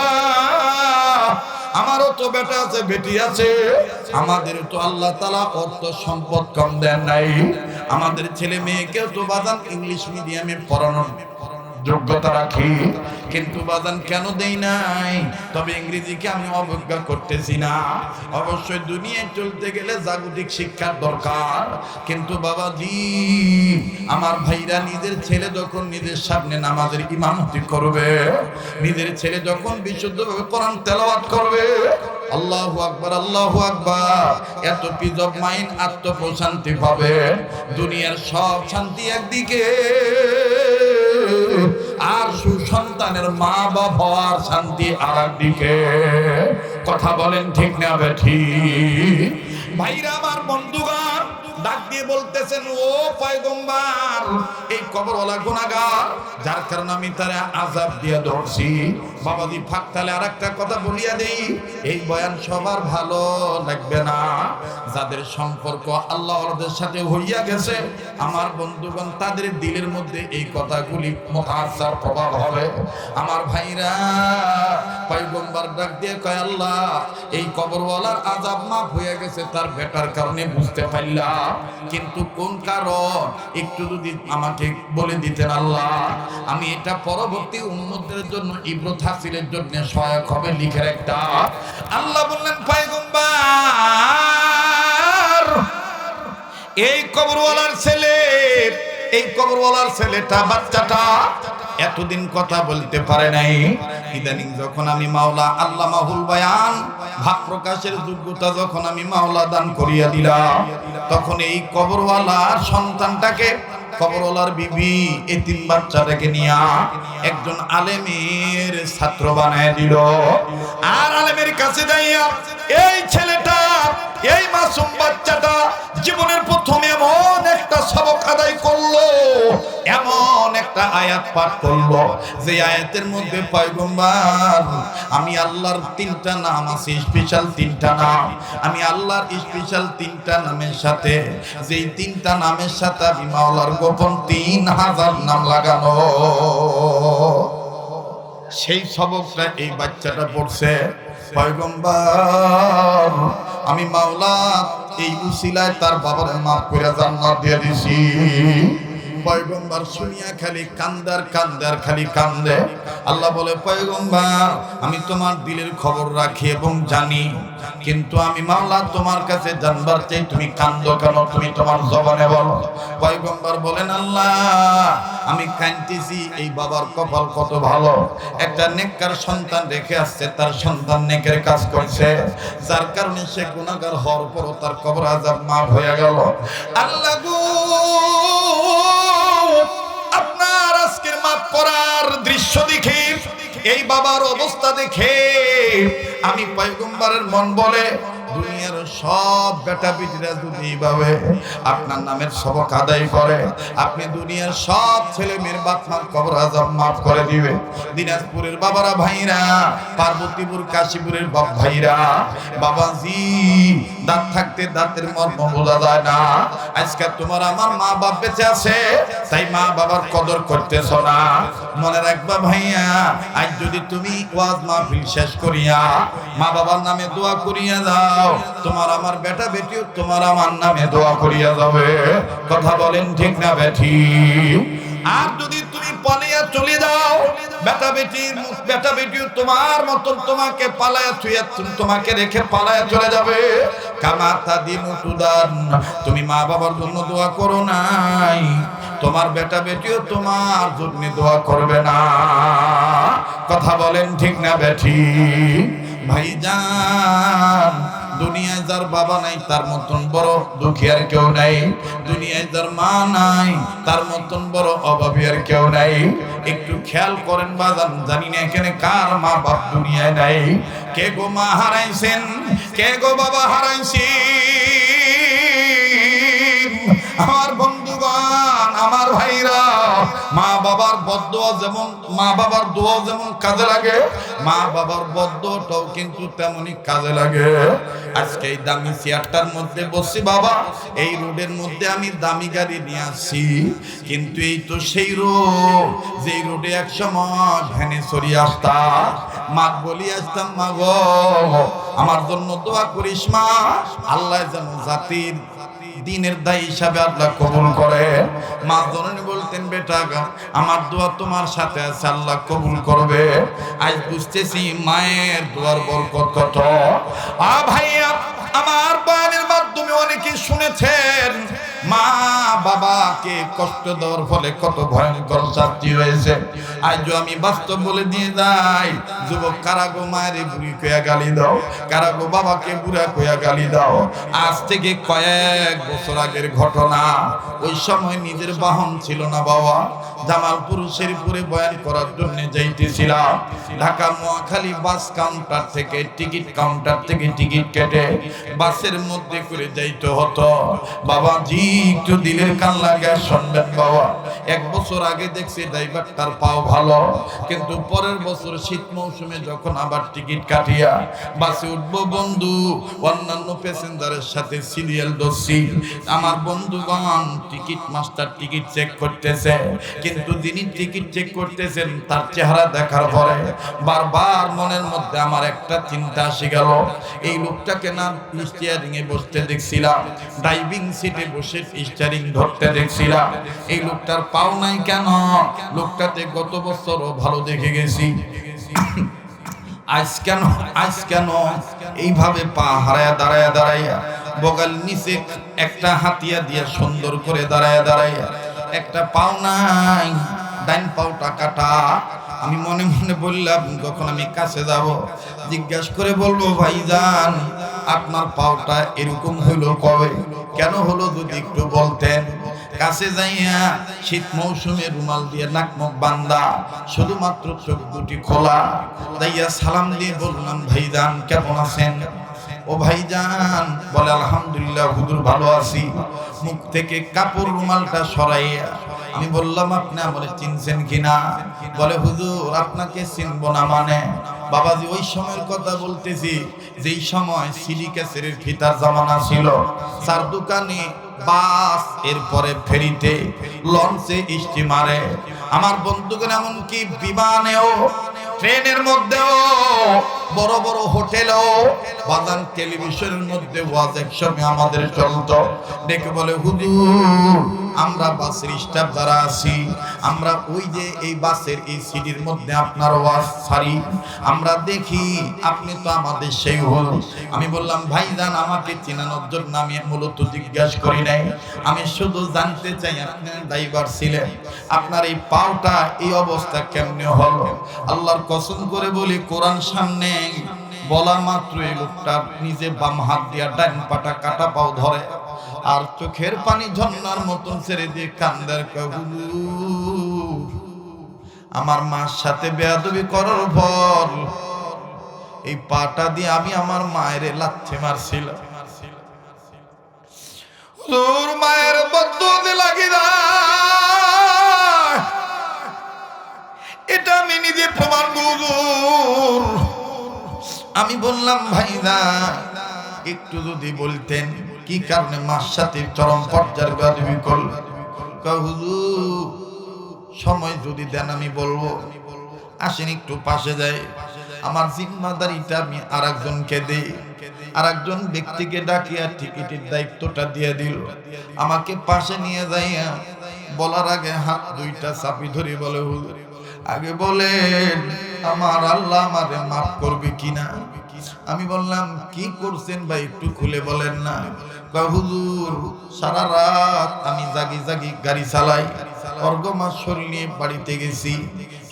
আমারও তো বেটা আছে, বেটি আছে, আমাদের তো আল্লাহ তাআলা অর্থ সম্পদ কম দেন নাই, আমাদের ছেলে মেয়েকেও তো বাজান ইংলিশ মিডিয়ামে পড়ানোর যোগ্যতা রাখি, কিন্তু বাজান কেন দেই নাই? তবে ইংরেজিকে আমি অবজ্ঞা করতেছি না, অবশ্যই দুনিয়ায় চলতে গেলে জাগতিক শিক্ষার দরকার, কিন্তু বাবাজি আমার ভাইরা, নিজের ছেলে যখন নিজের সামনে নামাজের ইমামতি করবে, নিজের ছেলে যখন বিশুদ্ধভাবে কোরআন তেলাওয়াত করবে, আল্লাহু আকবার, আল্লাহু আকবার, এত পিস অফ মাইন্ড, আত্মপ্রশান্তি পাবে, দুনিয়ার সব শান্তি একদিকে, আর সুসন্তানের মা বাবার শান্তি আর একদিকে। কথা বলেন ঠিক না বেঠিক? ভাইরা আমার, বন্ধুগণ ডাক দিয়ে বলতেছেন, ও পয়গম্বর এই কবরওয়ালা গুনাহগার, যার কারণে আমি তারে আযাব দিয়ে ধরছি। বাবাজি ফাঁক তাহলে আর একটা কথা বলিয়া দেই, এই বয়ান সবার ভালো লাগবে না, যাদের সম্পর্ক আল্লাহর সাথে হইয়া গেছে আমার বন্ধুগণ, তাদের দিলের মধ্যে এই কথাগুলি মুআজ্জার প্রভাব হবে। আমার ভাইরা, পয়গম্বর ডাক দিয়ে কয়, আল্লাহ এই কবরওয়ালার আযাব মাফ হয়ে গেছে তার বেটার কারণে বুঝতে পারলাম, কিন্তু কোন কারণ একটু যদি আমাকে বলে দিতেন আল্লাহ, আমি এটা পরবর্তী উম্মতের জন্য ইবরত হাসিলের জন্য সহায়ক হবে, লিখে একটা। আল্লাহ বললেন, পয়গম্বর এই কবরওয়ালার ছেলে, এই কবরওয়ালার ছেলেটা, বাচ্চাটা এতদিন কথা বলতে পারে নাই, ইদানিং যখন আমি মাওলা আল্লামাহুল বায়ান, ভাব প্রকাশের যোগ্যতা যখন আমি মাওলা দান করিয়া দিলাম, তখন এই কবরওয়ালার সন্তানটাকে, কবরওয়ালার বিবি এতিম বাচ্চাটাকে নিয়া একজন আলেমের ছাত্র বানায় দিল। আর আলেমের কাছে যাইয়া এই ছেলেটা, এই মাসুম বাচ্চাটা জীবনের প্রথমে এমন একটা সবক আদায় করলো, এমন একটা আয়াত পাঠ করলো, যে আয়াতের মধ্যে পয়গম্বর, আমি আল্লাহর তিনটা নাম আছে, স্পেশাল তিনটা নাম, আমি আল্লাহর স্পেশাল তিনটা নামের সাথে, যেই তিনটা নামের সাথে আমি মাওলার গোপন 3000 নাম লাগানো, সেই সবকটা এই বাচ্চাটা পড়ছে। পয়গম্বর আমি মাওলা এই উসিলায় তার বাবার মাফ করে জান্নাত দিয়ে দিছি। পয়গম্বর শুনিয়া খালি কান্দার কান্দার খালি কান্দে। আল্লাহ বলে, পয়গম্বর আমি তোমার দিলের খবর রাখি এবং জানি, কিন্তু আমি মাওলা তোমার কাছে জানবার চাই তুমি কান্দো কেন, তুমি তোমার জবানে বলো। পয়গম্বর বলেন, আল্লাহ আমি কাঁদতেছি, এই বাবার কপাল কত ভালো, একটা নেককার সন্তান রেখে আসছে, তার সন্তান নেকের কাজ করছে, যার কারণে সে গুনাহগার হওয়ার পরও তার কবর আযাব মাফ হয়ে গেল। আল্লাহ গো, আপনার আজকের করার দৃশ্য দেখে, এই বাবার অবস্থা দেখে আমি পয়গম্বরের মন বলে দুনিয়ার সব বেটা বেটিরা যদি এইভাবে আপনার নামের সবক আদায় করে, আপনি দুনিয়ার সব ছেলে মেয়ের বাপ মার কবর আযাব মাফ করে দিবে। দিনাজপুরের বাবারা ভাইরা, পার্বতীপুর কাশীপুরের বাপ ভাইরা, বাবাজি দাঁত থাকতে দাঁতের মর্ম বোঝা যায় না। আজকে তোমার আমার মা বাপ বেঁচে আছে, তাই মা বাবার কদর করতেছ না। মনে রাখবা ভাইয়া, আজ যদি তুমি ওয়াজ মাহফিল শেষ করিয়া মা বাবার নামে দোয়া করিয়া দাও, তোমার আমার বেটা বেটিও তোমার আমার নামে দোয়া করিয়া যাবে। কথা বলেন ঠিক না বেঠি? আর যদি তুমি পালিয়া চলে যাও, বেটা বেটিও তোমার মতন তোমাকে পালায়া থুইয়া তোমাকে রেখে পালায়া চলে যাবে। কামাতা দিমুতুদান, তুমি মা বাবার জন্য দোয়া করো নাই, তোমার বেটা বেটিও তোমার জন্য দোয়া করবে না। কথা বলেন ঠিক না বেঠি? ভাইজান, দুনিয়ায় যার বাবা নাই তার মতন বড় দুঃখী আর কেউ নাই। দুনিয়ায় যার মা নাই তার মতন বড় অভাবী আর কেউ নাই। একটু খেয়াল করেন বাজান, জানি না এখানে কার মা বাপ দুনিয়ায় নাই। কে গো মা হারাইছেন, কে গো বাবা হারাইছেন? আমার বন্ধুগণ, আমার ভাইরা, মা বাবার বদদোয়া যেমন, মা বাবার দোয়া যেমন কাজে লাগে, মা বাবার বদদোয়াটাও কিন্তু তেমনই কাজে লাগে। আজকে এই দামি চেয়ারটার মধ্যে বসছি বাবা, এই রোডের মধ্যে আমি দামি গাড়ি নিয়ে আসছি, কিন্তু এই তো সেই রোড যেই রোডে এক সময় ভ্যানে চড়িয়ে আসতাম। মা বলি আসতাম, মা গো আমার জন্য দোয়া করিস মা, আল্লাহ যেন জাতির দিনের দায়ী হিসাবে আল্লাহ কবুল করে। মা জননী বলতেন, বেটা আমার দোয়া তোমার সাথে আছে, আল্লাহ কবুল করবে। আজ বুঝতেছি মায়ের দোয়ার বরকত কত। ভাইয়া, আমার বয়ানের মাধ্যমে অনেকে শুনেছেন মা বাবাকে কষ্ট দেওয়ার ফলে কত ভয়ঙ্কর শাস্তি হয়েছে। আজও আমি বাস্তব বলে দিয়ে যাই, যুবক কারাগো মায়ের বুড়ি কইয়া গালি দাও, কারাগো বাবাকে বুড়া কইয়া গালি দাও। আজ থেকে কয়েক বছর আগের ঘটনা। ওই সময় নিজের বাহন ছিল না বাবা, জামালপুর শেরপুরে বয়ান করার জন্য যাইতেছিলাম। ঢাকা মহাখালী বাস কাউন্টার থেকে টিকিট কেটে বাসের মধ্যে করে যাইতে হতো। বাবাজি একটু দিলের কান লাগায় শুনবেন বাবা, এক বছর আগে দেখছি ড্রাইভারটার পাও ভালো, কিন্তু পরের বছর শীত মৌসুমে যখন আবার টিকিট কাটিয়া বাসে উঠবো বন্ধু, অন্যান্য প্যাসেঞ্জারের সাথে সিরিয়াল ধরছি। আমার বন্ধুগণ, টিকিট মাস্টার টিকিট চেক করতেছে, কিন্তু যিনি টিকিট চেক করতেছেন তার চেহারা দেখার পরে বারবার মনের মধ্যে আমার একটা চিন্তা আসে গেল, এই লোকটাকে না স্টিয়ারিং এ বসতে দেখছিলাম, ড্রাইভিং সিটে বসে স্টিয়ারিং ধরতে দেখছিলাম, এই লোকটার পাও নাই কেন? লোকটাতে গত বছরও ভালো দেখে গেছি, আজ কেন এইভাবে পা হারায়া দাঁড়ায়া বগাল নিচে একটা হাতিয়া দিয়ে সুন্দর করে দাঁড়ায়া একটা পাও নাই, ডাইন পাওটা কাটা। আমি মনে মনে বললাম, যখন আমি কাছে যাব জিজ্ঞাসা করে বলবো, ভাইজান আপনার পাওটা এরকম হইলো কবে, কেন হলো যদি একটু বলতেন। কাছে যাইয়া শীত মৌসুমে রুমাল দিয়ে নাক মুখ বান্দা, শুধুমাত্র চোখ দুটি খোলা, যাইয়া সালাম দিয়ে বললাম, ভাইজান কেমন আছেন? ও ভাইজান বলে, আলহামদুলিল্লাহ হুজুর ভালো আছি। মুখ থেকে কাপড় রুমালটা সরাইয়া আমি বললাম, আপনি আমারে চিনছেন কিনা? বলে, হুজুর আপনাকে চিনবো না মানে? বাবাজি ওই সময়ের কথা বলতেছি, যেই সময় সিডি ক্যাসেটের ফিতার জামানা ছিল, চার দোকানে বাস, এরপরে ফেরিতে, লঞ্চে, স্টিমারে, আমার বন্ধুগণ এমনকি বিমানেও, ট্রেনের মধ্যেও, বড় বড় হোটেলেও, বাজান টেলিভিশনের মধ্যে ওয়াজ একসময় আমাদের চলতো। ডেকে বলে, হুজুর আমরা বাসের স্টাফ যারা আছি, আমরা ওই যে এই বাসের এই সিডির মধ্যে আপনার ওয়াজ ছাড়ি, আমরা দেখি আপনি তো আমাদের সেই হল। আমি বললাম, ভাইজান আমাকে চেনানোর জন্য আমি মূলত জিজ্ঞাসা করি নাই, আমি শুধু জানতে চাই আপনি ড্রাইভার ছিলেন, আপনার এই পাওটা এই অবস্থা কেমনে হলো? আল্লাহর কসম করে বলি, কোরআন সামনে বলা মাত্র এই লোকটা নিজে বাম হাত দিয়া ডান পাটা কাটা পাও ধরে, আর চোখের পানি ঝর্ণার মতন ছেড়ে দিয়ে কান্দার, আমার মার সাথে বেয়াদবি করার ফল এই পাটা দিয়ে আমি আমার মায়ের লাথি মারছিলাম। হুজুর মায়ের বদদুয়াতে লাগি না, এটা আমি নিজে প্রমাণ হুজুর। আমি বললাম ভাইরা একটু যদি বলতেন কি কারণে মার সাথে চরম পর্যায়ের বেয়াদবি করলেন। হুজুর সময় যদি দেন আমি বলবো। আসেন একটু পাশে যাই, আমার জিম্মাদারিটা আমি আরেকজনকে দেই। আরেকজন ব্যক্তিকে ডাকিয়া টিকিটের দায়িত্বটা দিয়ে দিল। আমাকে পাশে নিয়ে যাইয়া বলার আগে হাত দুইটা চাপি ধরে বলে হুজুর আগে বলেন আমার আল্লাহ আমারে মাফ করবে কিনা। আমি বললাম কি করছেন ভাই একটু খুলে বলেন না। হুজুর সারা রাত আমি জাগি জাগি গাড়ি চালাই, অর্গমাস শরীর নিয়ে বাড়িতে গেছি।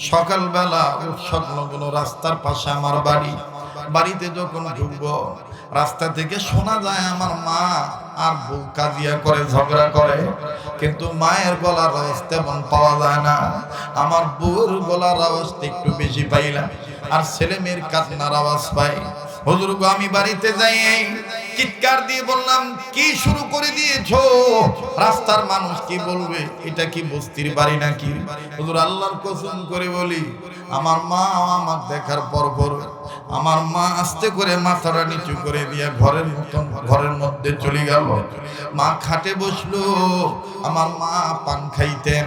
সকালবেলা উৎসবনগর রাস্তার পাশে আমার বাড়ি। বাড়িতে যখন ঢুকবো রাস্তা থেকে শোনা যায় আমার মা আর বউ কাজিয়া করে ঝগড়া করে, কিন্তু মায়ের গলার আওয়াজ তেমন পাওয়া যায় না। আমার বউর গলার আওয়াজটা একটু বেশি পাইলাম, আর ছেলে মেয়ের কান্নার আওয়াজ পাই। হুজুর গো আমি বাড়িতে যাই চিৎকার দিয়ে বললাম কি শুরু করে দিয়েছো, রাস্তার মানুষ কি বলবে, এটা কি বস্তির বাড়ি নাকি? হুজুর আল্লাহর কসম করে বলি আমার মা আমার দেখার পর আমার মা আস্তে করে মাথাটা নিচু করে দিয়া ঘরের মধ্যে চলে গেল। মা খাটে বসলো, আমার মা পান খাইতেন,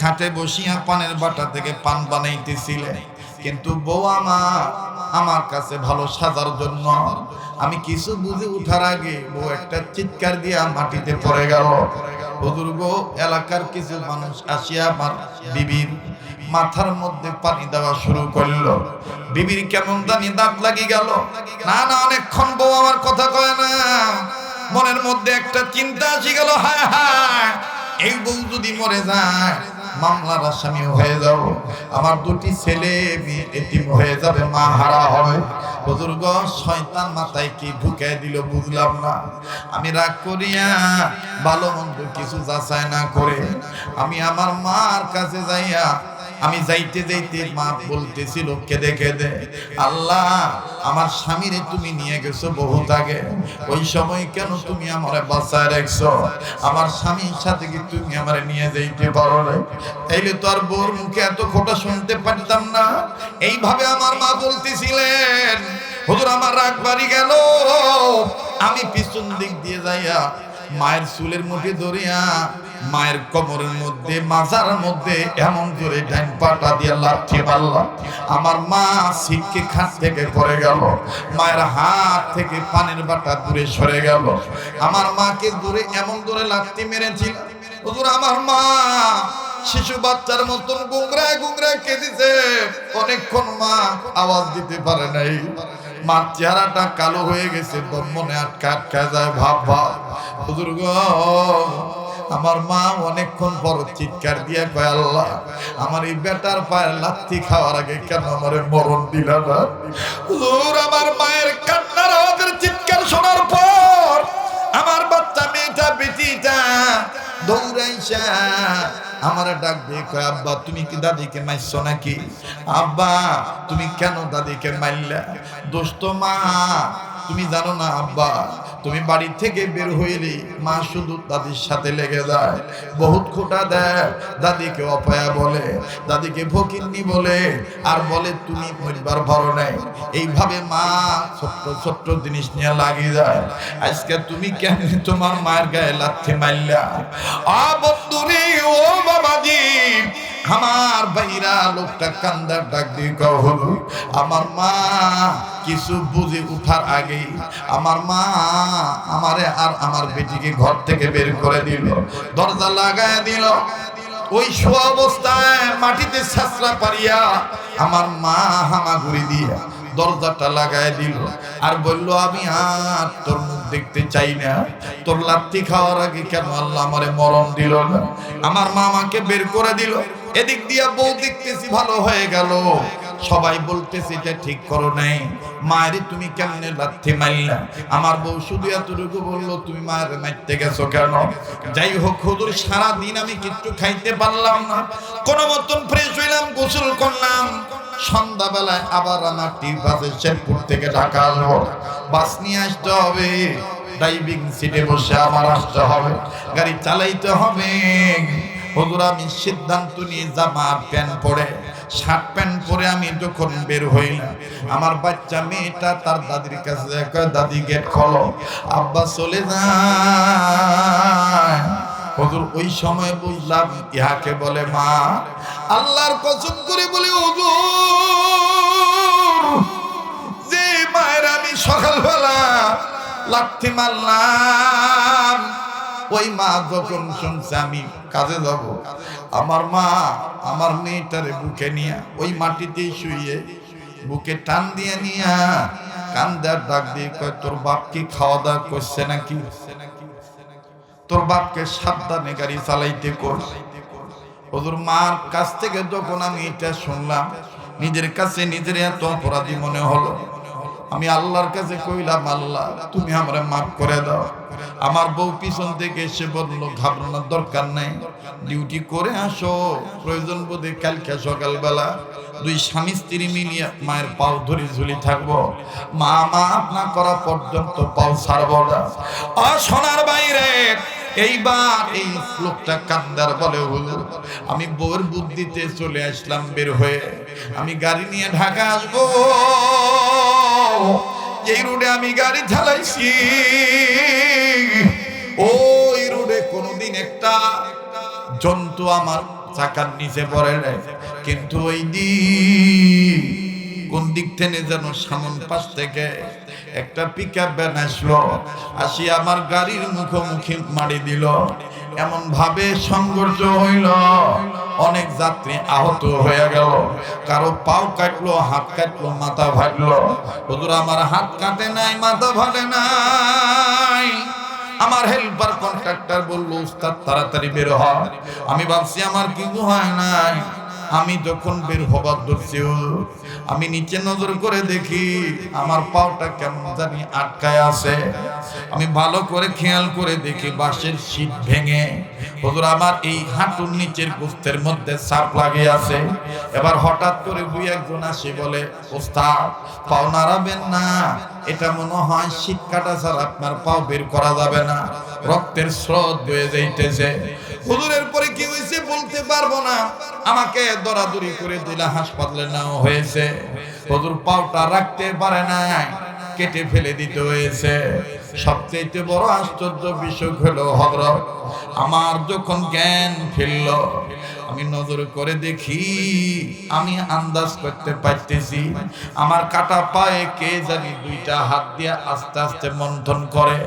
খাটে বসিয়া পানের বাটা থেকে পান বানাইতেছিলেন। কিন্তু বউ আমার কাছে ভালো সাজার জন্য আমি কিছু বুঝে উঠার আগে বউ একটা চিৎকার দিয়া মাটিতে পড়ে গেল। হুজুর গো এলাকার কিছু মানুষ আসিয়া আমার বিবির মাথার মধ্যে পানি দেওয়া শুরু করলো। বিবির কেমন জানি দাঁত লাগি গেল। না অনেকক্ষণ বউ আমার কথা কয় না, মনের মধ্যে একটা চিন্তা আসি গেল, হায় হায় এই বউ যদি মরে যায় মামলার আসামি হয়ে যাব, আমার দুটি ছেলে মেয়ে এতিম হয়ে যাবে, মা হারা হবে। হুজুর গো শয়তান মাথায় কি ঢুকাই দিল বুঝলাম না। আমি রাগ করিয়া ভালো মন্দ কিছু যাচাই না করে আমি আমার মার কাছে যাইয়া আমি যাইতে মা বলতেছিল কেঁদে কেঁদে, আল্লাহ আমার স্বামীরে তুমি নিয়ে গেছো বহুত আগে, ওই সময় কেন তুমি আমারে বাঁচায় রাখছো? আমার স্বামীর সাথে কি তুমি আমারে নিয়ে যাইতে পারো না? তাইলে তো আর বউর মুখে এত খোটা শুনতে পারতাম না। এইভাবে আমার মা বলতেছিলেন। হুজুর আমার রাগ বাড়ি গেল, আমি পিছন দিক দিয়ে যাইয়া মায়ের চুলের মুঠি ধরিয়া মায়ের কোমরের মধ্যে মাজার মধ্যে এমন করে ডান পাটা দিয়ে লাথি মারলাম। আমার মা ছিটকে খাট থেকে পড়ে গেল, মায়ের হাত থেকে পানির বাটা দূরে সরে গেল। আমার মাকে দূরে এমন দূরে লাথি মেরেছিল হুজুর আমার মা শিশু বাচ্চার মতন গুংরায় গুংরায় কেঁদেছে। অনেকক্ষণ মা আওয়াজ দিতে পারে নাই। মার চেহারাটা কালো হয়ে গেছে, মনে আটকা যায় ভাব। হুজুর গো আমার মা অনেকক্ষণ পর চিৎকার দিয়ে কয় আল্লাহ আমার এই বেটার পায়ের লাথি খাওয়ার আগে কেন আমারে মরণ দিলা না? হুজুর আমার মায়ের কান্নার আওয়াজের চিৎকার শোনার পর আমার বাচ্চা মেয়েটা বেটিটা দৌড়াইছা আমার ডাক দিয়ে কয় আব্বা তুমি কি দাদিকে মারছো নাকি? আব্বা তুমি কেন দাদিকে মারলা? দোস্ত মা তুমি জানো না আব্বা, তুমি বাড়ি থেকে বের হইলি মা শুধু দাদির সাথে লেগে যায়, বহুত খোটা দেয়, দাদিকে অপয়া বলে, দাদিকে ফকিন্নি বলে, আর বলে তুমি পরিবার ভরো নাই। এইভাবে মা ছোট্ট ছোট্ট জিনিস নিয়ে লাগিয়ে যায়। আজকে তুমি কেন তোমার মায়ের গায়ে লাথি মারলা? বন্ধুরে ও বাবাজি আমার ভাইরা লোকটা কান্দার ডাক দিয়ে হলো আমার মা কিছু বুঝে উঠার আগে আমার মা আমারে আর আমার বেটিকে ঘর থেকে বের করে দিল, দরজা লাগায় দিল। ওই শোয়া অবস্থায় মাটিতে ছাসরা পারিয়া আমার মা হামাগুড়ি দিয়ে দরজাটা লাগায় দিল আর বলল আমি আর তোর মুখ দেখতে চাই না, তোর লাথি খাওয়ার আগে কেন আল্লাহ আমারে মরণ দিল না? আমার মা আমাকে বের করে দিল। এদিক দিয়া বউ দেখতেছি ভালো হয়ে গেল, সবাই বলতেছে এটা ঠিক করো নাই, মায়ের তুমি কেমনে লাথি মারলা? আমার বউ শুধু এতটুকু বললো, তুমি মায়ের মারতে গেছো কেন? যাই হোক হুজুর, সারাদিন আমি কিচ্ছু খাইতে পারলাম না, কোনো মতন ফ্রেশ হইলাম, গোসল করলাম। সন্ধ্যাবেলায় আবার আমার টিপাসে শেরপুর থেকে ঢাকা আসবো, বাস নিয়ে আসতে হবে, ড্রাইভিং সিটে বসে আমার আসতে হবে, গাড়ি চালাইতে হবে। হুজুর আমি সিদ্ধান্ত নিয়ে জামা প্যান্ট পরে, শার্ট প্যান্ট পরে আমি যখন বের হইলাম, আমার বাচ্চা মেয়েটা তার দাদির কাছে কয়, দাদি গেট খোলো, আব্বা চলে যায়। হুজুর ওই সময় বুঝলাম ইহাকে বলে মা। আল্লাহর কসম করে বলি হুজুর, যে মায়ের আমি সকালবেলা লাথি মারলাম, ওই মা যখন শুনছে আমি কাজে যাব, আমার মা আমার মেয়েটারে বুকে নিয়ে ওই মাটিতেই শুয়ে বুকে টান দিয়ে নিয়া কান্দার ডাক দিয়ে কয়, তোর বাপ কি খাওয়া দাওয়া করছে নাকি? তোর বাপকে সাবধানে গাড়ি চালাইতে কর। হুজুর মার কাছ থেকে যখন আমি এটা শুনলাম, নিজের কাছে নিজের এত অপরাধী মনে হলো। আমি আল্লাহর কাছে কইলাম, আল্লাহ তুমি আমরা মাফ করে দাও। আমার বউ পিছন থেকে এসে বলল, ঘাবড়ানোর দরকার নেই, ডিউটি করে আসো, প্রয়োজন বোধে কালকে সকালবেলা দুই স্বামী স্ত্রী মিলিয়ে মায়ের পাও ধরে ঝুলি থাকবো, মা মাফ না করা পর্যন্ত পাও ছাড়বো না। ও সোনার বাইরে, এইবার এই লোকটা কান্দার বলে, হুজুর আমি বউর বুদ্ধিতে চলে আসলাম বের হয়ে, আমি গাড়ি নিয়ে ঢাকা আসবো, এই রোডে আমি গাড়ি চালাইছি, ওই রোডে কোনোদিন একটা জন্তু আমার চাকার নিচে পড়ে নাই, কিন্তু ওই দিন কোন দিক থেকে যেন সামন পাশ থেকে একটা পিকআপ ভ্যান আসলো, আসি আমার গাড়ির মুখোমুখি মারি দিল। এমন ভাবে সংঘর্ষ হইল, অনেক যাত্রী আহত হয়ে গেল, কারো পাও কাটলো, হাত কাটলো, মাথা ফাটলো। হুজুর আমার হাত কাটে নাই, মাথা ফাটে নাই। আমার হেল্পার কন্ট্রাক্টর বলল, উস্তাদ তাড়াতাড়ি বের হ। আমি ভাবছি আমার কিছু হয় নাই। আমি যখন বের হবার ধরছি, আমি নিচে নজর করে দেখি আমার পাওটা কেমন জানি আটকায় আছে। আমি ভালো করে খেয়াল করে দেখি বাঁশের শীট ভেঙে হুজুর আমার এই হাঁটুর নিচের গোস্তের মধ্যে চাপ লাগিয়ে আছে। এবার হঠাৎ করে দুই একজন আসে বলে, ওস্তাদ পাও নাড়াবেন না, এটা মনে হয় শীত কাটা ছাড়া আপনার পাও বের করা যাবে না, রক্তের স্রোত বয়ে যাইতেছে। হুজুরের পরে কি হয়েছে বলতে পারবো না, আমাকে দরাদরি করে দিলা হাসপাতালে নেওয়া হয়েছে। হুজুর পাওটা রাখতে পারে নাই, কেটে ফেলে দিতে হয়েছে। সবচেয়ে বড় আশ্চর্য বিষয় হলো হযরত আমার যখন জ্ঞান ফিরল, আমি নজর করে দেখি, আমি আন্দাজ করতে পারতেছি আমার কাটা পায়ে কে জানি দুইটা হাত দিয়ে আস্তে আস্তে মন্থন করে,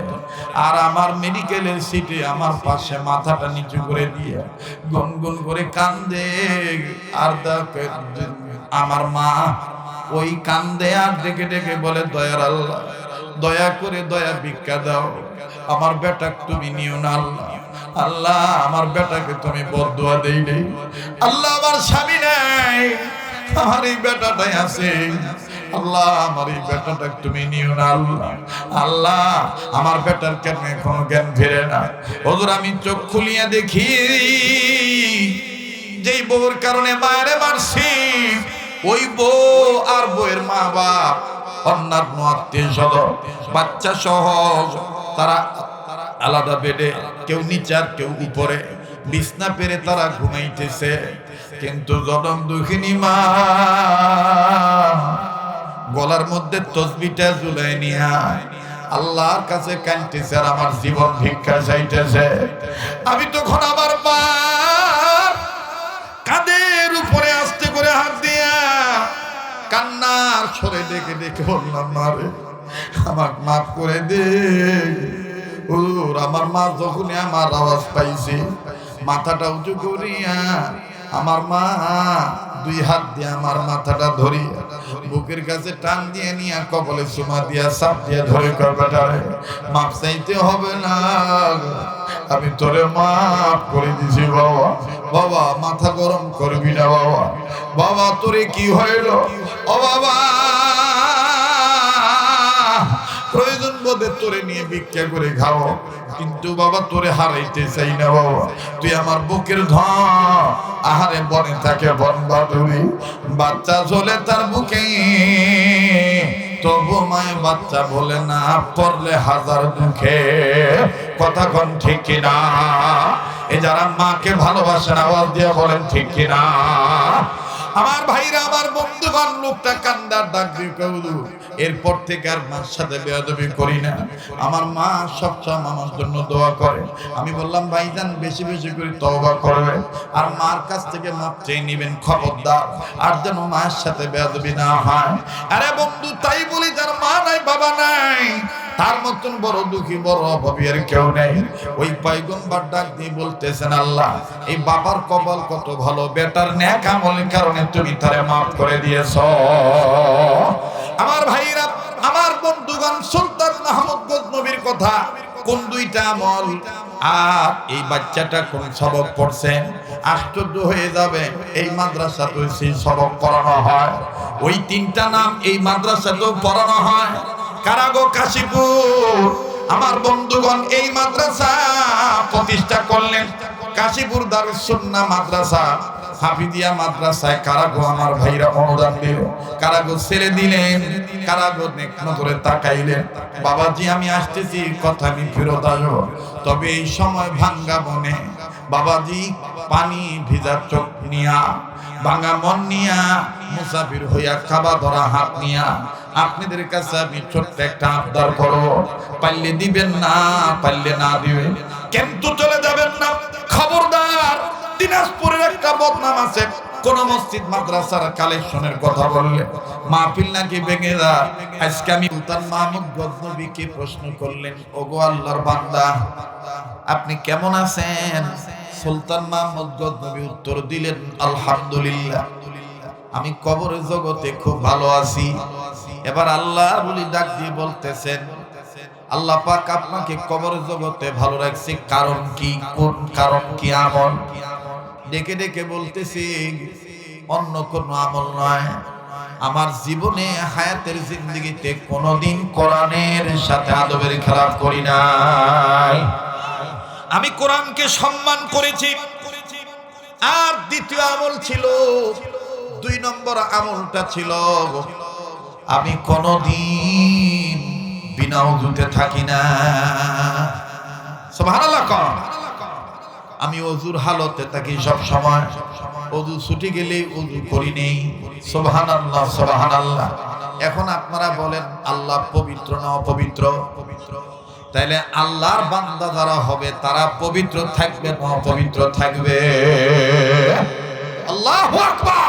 আর আমার মেডিকেলের সিটে আমার পাশে মাথাটা নিচু করে দিয়ে গুনগুন করে কান্দে। আর আমার মা ওই কান্দে আর ডেকে ডেকে বলে, দয়ার আল্লাহ দয়া করে দয়া ভিক্ষা দাও, আমার বেটাকে তুমি নিও না আল্লাহ, আল্লাহ আমার বেটাকে তুমি বদদুয়া দেই নেই, আল্লাহ আমার স্বামী নাই, আমার এই বেটাটাই আছে, আল্লাহ আমার এই বেটাটাকে তুমি নিও না আল্লাহ, আল্লাহ আমার বেটার কেন এখনো জ্ঞান ফিরে না। হুজুর আমি চোখ খুলিয়া দেখি, যেই বউর কারণে মায়েরে মারছি, ওই বউ আর বউয়ের মা বাপ অন্যান্য আত্মীয় স্বজন বাচ্চা সহ তারা আলাদা বেডে, কেউ নিচে আর কেউ উপরে বিছনা পেরে তারা ঘুমাইতেছে। কিন্তু জনম দুঃখিনী মা গলার মধ্যে তসবিটা ঝুলাই নিয়া আল্লাহর কাছে কাঁদতেছে আর আমার জীবন ভিক্ষা চাইতেছে। আমি তখন আমার মা কাঁধের উপরে আস্তে করে হাত দিয়া কান্নার সরে ডেকে ডেকে বললাম, মা রে আমার মাফ করে দে। হুজুর আমার মা যখনই আমার আওয়াজ পাইছে, মাথাটা উঁচু করিয়া আমার মা দুই হাত দিয়ে আমার মাথাটা ধরিয়া বুকের কাছে টান দিয়ে নিয়ে কপালে চুমা দিয়া চাপ দিয়ে ধরে, বেটারে মাপ চাইতে হবে না, আমি তোরে মাফ করে দিছি বাবা। বাবা মাথা গরম করবি না বাবা। বাবা তোরে কি হইল? ও বাবা প্রয়োজন বোধে তোরে নিয়ে ভিক্ষা করে খাও, কিন্তু বাবা তোরে হারাইতে চাই না বাবা। তুই আমার বুকের ধন। আহারে বনে থাকে বন বাদুরি, বাচ্চা চলে তার বুকে, তবু মায় বাচ্চা বলে না, পড়লে হাজার দুঃখে। কথা কোন ঠিক কিনা? এ যারা মাকে ভালোবাসেন আওয়াজ দিয়ে বলেন ঠিক কিনা? আমার ভাইরা, আমার বন্ধুগণ, লোকটা কান্দার ডাক দিয়ে কইল, এরপর থেকে আর মার সাথে বেয়াদবি করি না। আমার মা সবসময় আমার জন্য দোয়া করে। আমি বললাম ভাইজান বেশি বেশি করে তওবা করবে আর মার কাছ থেকে মাপ চেয়ে নেবেন, খবরদার আর যেন মায়ের সাথে বেয়াদবি না হয়। আরে বন্ধু, তাই বলি যার মা নাই বাবা নাই, তার মতন বড় দুঃখী বড় অভাবী আর কেউ নেই। ওই পয়গম্বর ডাক দিয়ে বলতেছেন, আল্লাহ এই বাবার কপাল কত ভালো, বেটার নেক আমলের কারণে তুমি তারে মাফ করে দিয়েছো। আমার ভাইরা, আমার বন্ধুগণ, সুলতান মাহমুদ গজনবীর কথা কোন দুইটা আমল আর এই বাচ্চাটা কোন সবক পড়ছেন আশ্চর্য হয়ে যাবে। এই মাদ্রাসাতেও সেই সবক পড়ানো হয়, ওই তিনটা নাম এই মাদ্রাসাতেও পড়ানো হয়। কারাগো কাশীপুর, আমার বন্ধুগণ এই মাদ্রাসা প্রতিষ্ঠা করলেন কাশীপুর দারুস সুন্নাহ মাদ্রাসা হাফিজিয়া মাদ্রাসায়। কারাগো আমার ভাইরা অনুদান দিল, কারাগো ছেড়ে দিলেন, কারাগো নেক নজরে তাকাইলেন, বাবাজি আমি আসতেছি, কথা আমি ফেরত আসবো। তবে এই সময় ভাঙ্গা মনে বাবাজি পানি ভিজা চোখ নিয়া, ভাঙ্গা মন নিয়া, মুসাফির হইয়া খাবা ধরা হাত নিয়া আপনাদের কাছে আমি ছোট্ট একটা আবদার করব, পারলে দিবেন না, পারলে না দিবেন, কিন্তু চলে যাবেন না। খবরদার, দিনাজপুরের একটা বদনাম আছে, কোন মসজিদ মাদ্রাসার কালেকশনের কথা বললে মাহফিল নাকি ভেঙে যায়। আজকে আমি সুলতান মাহমুদ গজনবীকে প্রশ্ন করলেন, ওগো আল্লাহর বান্দা আপনি কেমন আছেন? সুলতান মাহমুদ গজনবী উত্তর দিলেন, আলহামদুলিল্লাহ আমি কবরের জগতে খুব ভালো আছি। এবার আল্লাহ বলি ডাক দিয়ে বলতেছেন, আল্লাহ পাক আপনাকে কবরের জগতে ভালো রাখছে, কারণ কি? কোন কারণ কি? আমল। ডেকে ডেকে বলতেছি অন্য কোন আমল নয়, আমার জীবনে হায়াতের জিন্দেগিতে কোনোদিন কোরআনের সাথে আদবের খেলাপ করি নাই। আমি কোরআনকে সম্মান করেছি। আর দ্বিতীয় আমল ছিল, 2 নম্বর আমলটা ছিল, আমি কোনদিন বিনা ওযুতে থাকি না। সুবহানাল্লাহ। আমি ওযুর হালতে থাকি সব সময়, ওযু ছুটি গেলে ওযু করি নেই। সুবহানাল্লাহ, সুবহানাল্লাহ। এখন আপনারা বলেন আল্লাহ পবিত্র না অপবিত্র? তাইলে আল্লাহর বান্দা যারা হবে তারা পবিত্র থাকবে না অপবিত্র থাকবে? আল্লাহু আকবার।